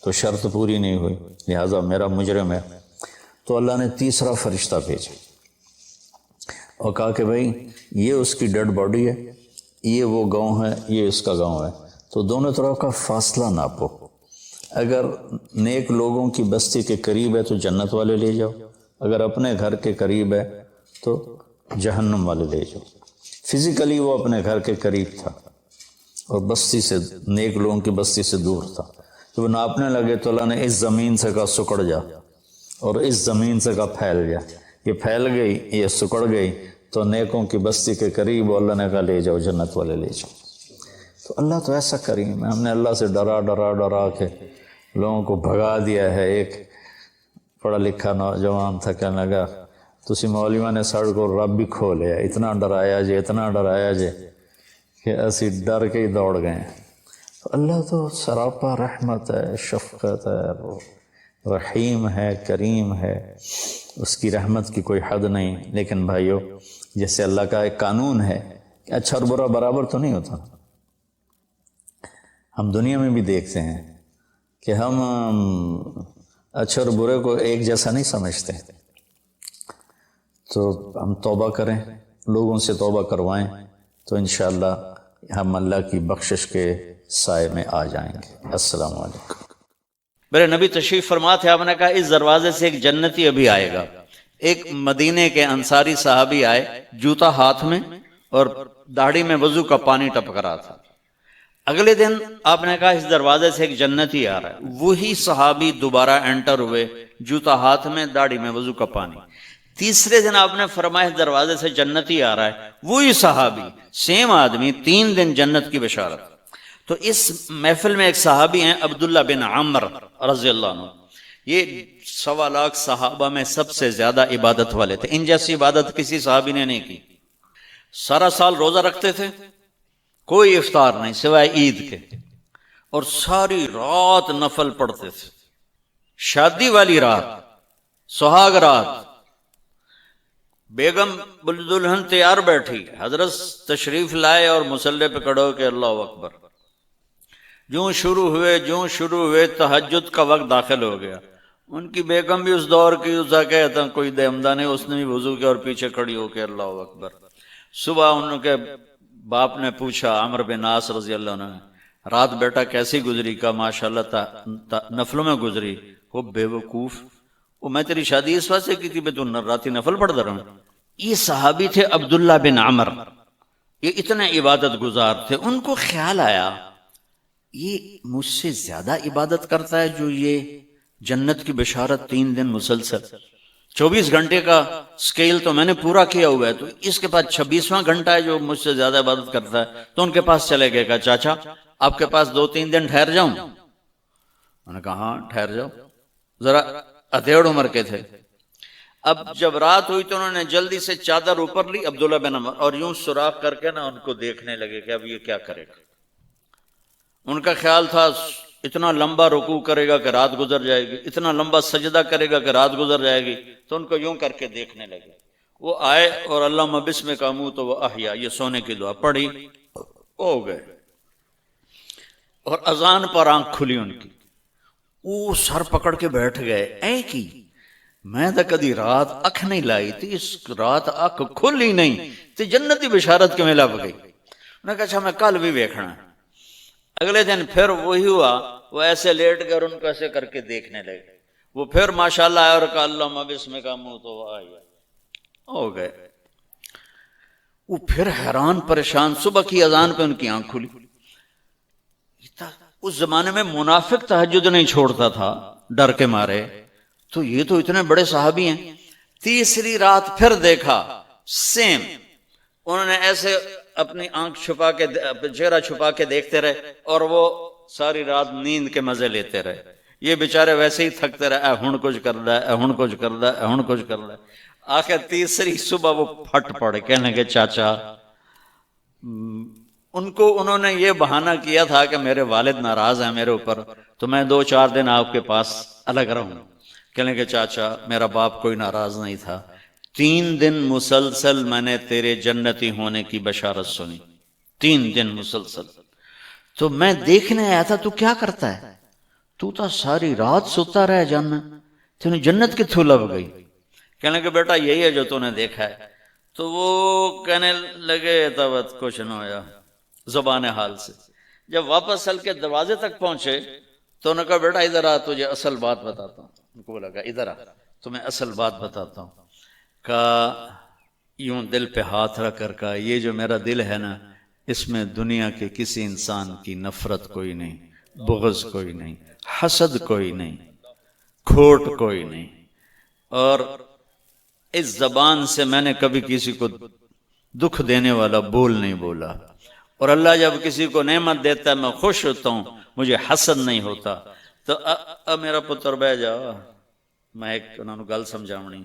تو شرط پوری نہیں ہوئی، لہٰذا میرا مجرم ہے۔ تو اللہ نے تیسرا فرشتہ بھیجا اور کہا کہ بھائی یہ اس کی ڈیڈ باڈی ہے، یہ وہ گاؤں ہے، یہ اس کا گاؤں ہے، تو دونوں طرف کا فاصلہ ناپو۔ اگر نیک لوگوں کی بستی کے قریب ہے تو جنت والے لے جاؤ، اگر اپنے گھر کے قریب ہے تو جہنم والے لے جاؤ۔ فزیکلی وہ اپنے گھر کے قریب تھا اور بستی سے، نیک لوگوں کی بستی سے دور تھا۔ جب ناپنے لگے تو اللہ نے اس زمین سے کہا سکڑ جا، اور اس زمین سے کہا پھیل جا۔ یہ پھیل گئی، یہ سکڑ گئی تو نیکوں کی بستی کے قریب، اور اللہ نے کہا لے جاؤ، جنت والے لے جاؤ۔ تو اللہ تو ایسا کریم ہے، ہم نے اللہ سے ڈرا ڈرا ڈرا کے لوگوں کو بھگا دیا ہے۔ ایک پڑھا لکھا نوجوان تھا، کہنے لگا تسی مولویاں نے ساڑھ کو رب بھی کھو لیا، اتنا ڈرایا جے، اتنا ڈرایا جے کہ اسی ڈر کے ہی دوڑ گئے۔ تو اللہ تو سراپا رحمت ہے، شفقت ہے، وہ رحیم ہے، کریم ہے، اس کی رحمت کی کوئی حد نہیں۔ لیکن بھائیو، جیسے اللہ کا ایک قانون ہے کہ اچھا اور برا برابر تو نہیں ہوتا۔ ہم دنیا میں بھی دیکھتے ہیں کہ ہم اچھے اور برے کو ایک جیسا نہیں سمجھتے، تو ہم توبہ کریں، لوگوں سے توبہ کروائیں، تو انشاءاللہ ہم اللہ کی بخشش کے سائے میں آ جائیں گے۔ السلام علیکم۔ میرے نبی تشریف فرما تھے، آپ نے کہا اس دروازے سے ایک جنتی ابھی آئے گا۔ ایک مدینے کے انصاری صحابی آئے، جوتا ہاتھ میں اور داڑھی میں وضو کا پانی ٹپک رہا تھا۔ اگلے دن آپ نے کہا اس دروازے سے ایک جنتی آ رہا ہے، وہی صحابی دوبارہ انٹر ہوئے، جوتا ہاتھ میں، داڑھی میں وضو کا پانی۔ تیسرے دن آپ نے فرمایا اس دروازے سے جنتی آ رہا ہے، وہی صحابی، سیم آدمی، 3 دن جنت کی بشارت۔ تو اس محفل میں ایک صحابی ہیں عبداللہ بن عمر رضی اللہ عنہ، یہ 1.25 لاکھ صحابہ میں سب سے زیادہ عبادت والے تھے، ان جیسی عبادت کسی صحابی نے نہیں کی۔ سارا سال روزہ رکھتے تھے، کوئی افطار نہیں سوائے عید کے، اور ساری رات نفل پڑھتے تھے۔ شادی والی رات، سہاگ رات، بیگم دلہن تیار بیٹھی، حضرت تشریف لائے اور مصلی پہ کھڑے ہو کے اللہ اکبر، جوں شروع ہوئے تہجد کا وقت داخل ہو گیا۔ ان کی بیگم بھی اس دور کی، اسا کہتا کوئی دمدہ نہیں، اس نے بھی وضو کیا اور پیچھے کھڑی ہو کے اللہ اکبر۔ صبح ان کے باپ نے پوچھا، عمر بن عاص رضی اللہ عنہ، رات بیٹا کیسی گزری؟ کا ماشاءاللہ نفلوں میں گزری۔ وہ بے وقوف، وہ میں تیری شادی اس واسطے کی تھی بے تو راتی نفل پڑھتا رہا۔ یہ صحابی تھے عبداللہ بن عمر، یہ اتنے عبادت گزار تھے۔ ان کو خیال آیا یہ مجھ سے زیادہ عبادت کرتا ہے جو یہ جنت کی بشارت 3 دن مسلسل، 24 گھنٹے کا سکیل تو میں نے پورا کیا ہوا ہے، تو اس کے پاس 26واں گھنٹہ ہے جو مجھ سے زیادہ عبادت کرتا ہے۔ تو ان کے پاس چلے گئے، کہا چاچا آپ کے پاس 2-3 دن ٹھہر جاؤں؟ انہوں نے کہا ہاں ٹھہر جاؤ، ذرا ادھیڑ عمر کے تھے۔ اب جب رات ہوئی تو انہوں نے جلدی سے چادر اوپر لی عبداللہ بن عمر، اور یوں سوراخ کر کے نا ان کو دیکھنے لگے کہ اب یہ کیا کرے گا۔ ان کا خیال تھا اتنا لمبا رکوع کرے گا کہ رات گزر جائے گی، اتنا لمبا سجدہ کرے گا کہ رات گزر جائے گی، تو ان کو یوں کر کے دیکھنے لگے۔ وہ آئے اور اللہم بسمک اموت و احیا، یہ سونے کی دعا پڑھی، ہو گئے۔ اور اذان پر آنکھ کھلی ان کی، وہ سر پکڑ کے بیٹھ گئے، اے کی میں تو کدی رات اکھ نہیں لائی تھی، اس رات اکھ کھلی نہیں تے جنتی بشارت کے میں لب گئی۔ انہوں نے کہا اچھا میں کل بھی دیکھنا ہے۔ اگلے دن پھر وہی ہوا، وہ ایسے لیٹ گئے اور ان کو ایسے کر کے دیکھنے لگے۔ وہ پھر ماشاءاللہ آیا اور کہا اللہم بسمک اموت و احیا، ہو گئے۔ وہ پھر حیران پریشان، صبح کی اذان پہ ان کی آنکھ کھلی۔ اس زمانے میں منافق تہجد نہیں چھوڑتا تھا ڈر کے مارے، تو یہ تو اتنے بڑے صحابی ہیں۔ تیسری رات پھر دیکھا، سیم، انہوں نے ایسے اپنی آنکھ چھپا کے، چہرہ چھپا کے دیکھتے رہے، اور وہ ساری رات نیند کے مزے لیتے رہے۔ یہ بیچارے ویسے ہی تھکتے رہے، اے ہن کچھ کر رہا ہے، اے ہن کچھ کر رہا ہے، اے ہن کچھ کر رہا ہے۔ آخر تیسری صبح وہ پھٹ پڑے، کہنے لگے چاچا، ان کو انہوں نے یہ بہانہ کیا تھا کہ میرے والد ناراض ہیں میرے اوپر، تو میں 2-4 دن آپ کے پاس الگ رہوں۔ کہنے لگے چاچا میرا باپ کوئی ناراض نہیں تھا، 3 دن مسلسل میں نے تیرے جنتی ہونے کی بشارت سنی، 3 دن مسلسل، تو میں دیکھنے آیا تھا تو کیا کرتا ہے، تو ساری رات سوتا رہا جانا، تینے جنت کتھوں لب گئی؟ کہنے لگے بیٹا یہی ہے جو تو نے دیکھا ہے۔ تو وہ کہنے لگے تب کچھ نہ ہویا، زبان حال سے۔ جب واپس چل کے دروازے تک پہنچے تو انہوں نے کہا بیٹا ادھر آ، تجھے اصل بات بتاتا ہوں۔ ان کو لگا ادھر آ تمہیں اصل بات بتاتا ہوں۔ کہا یوں دل پہ ہاتھ رکھ کر کہا یہ جو میرا دل ہے نا، اس میں دنیا کے کسی انسان کی نفرت کوئی نہیں، بغض کوئی نہیں، حسد کوئی نہیں، کھوٹ کوئی نہیں، اور اس زبان سے میں نے کبھی کسی کو دکھ دینے والا بول نہیں بولا، اور اللہ جب کسی کو نعمت دیتا ہے میں خوش ہوتا ہوں، مجھے حسد نہیں ہوتا۔ تو اب میرا پتر بہ جا، میں ایک انہوں نے گل سمجھاونی۔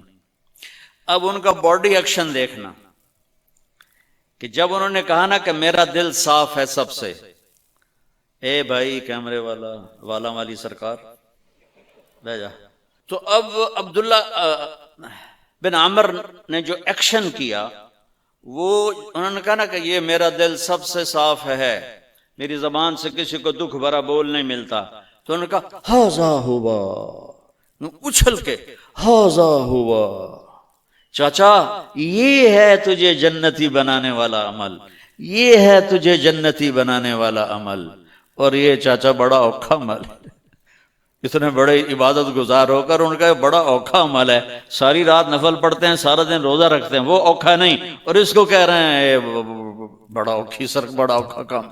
اب ان کا باڈی ایکشن دیکھنا کہ جب انہوں نے کہا نا کہ میرا دل صاف ہے سب سے، اے بھائی کیمرے والا والی سرکار بہ جا، تو اب عبداللہ بن عمر نے جو ایکشن کیا وہ انہوں نے کہا نا کہ یہ میرا دل سب سے صاف ہے، میری زبان سے کسی کو دکھ بھرا بول نہیں ملتا، تو انہوں نے کہا ہاذا ہوا، اچھل کے ہاذا ہوا، چاچا یہ ہے تجھے جنتی بنانے والا عمل، یہ ہے تجھے جنتی بنانے والا عمل، اور یہ چاچا بڑا اوکھا عمل ہے۔ اتنے بڑے عبادت گزار ہو کر ان کا بڑا اوکھا عمل ہے، ساری رات نفل پڑھتے ہیں، سارا دن روزہ رکھتے ہیں، وہ اوکھا نہیں، اور اس کو کہہ رہے ہیں بڑا اوکھی سر، بڑا اوکھا کام۔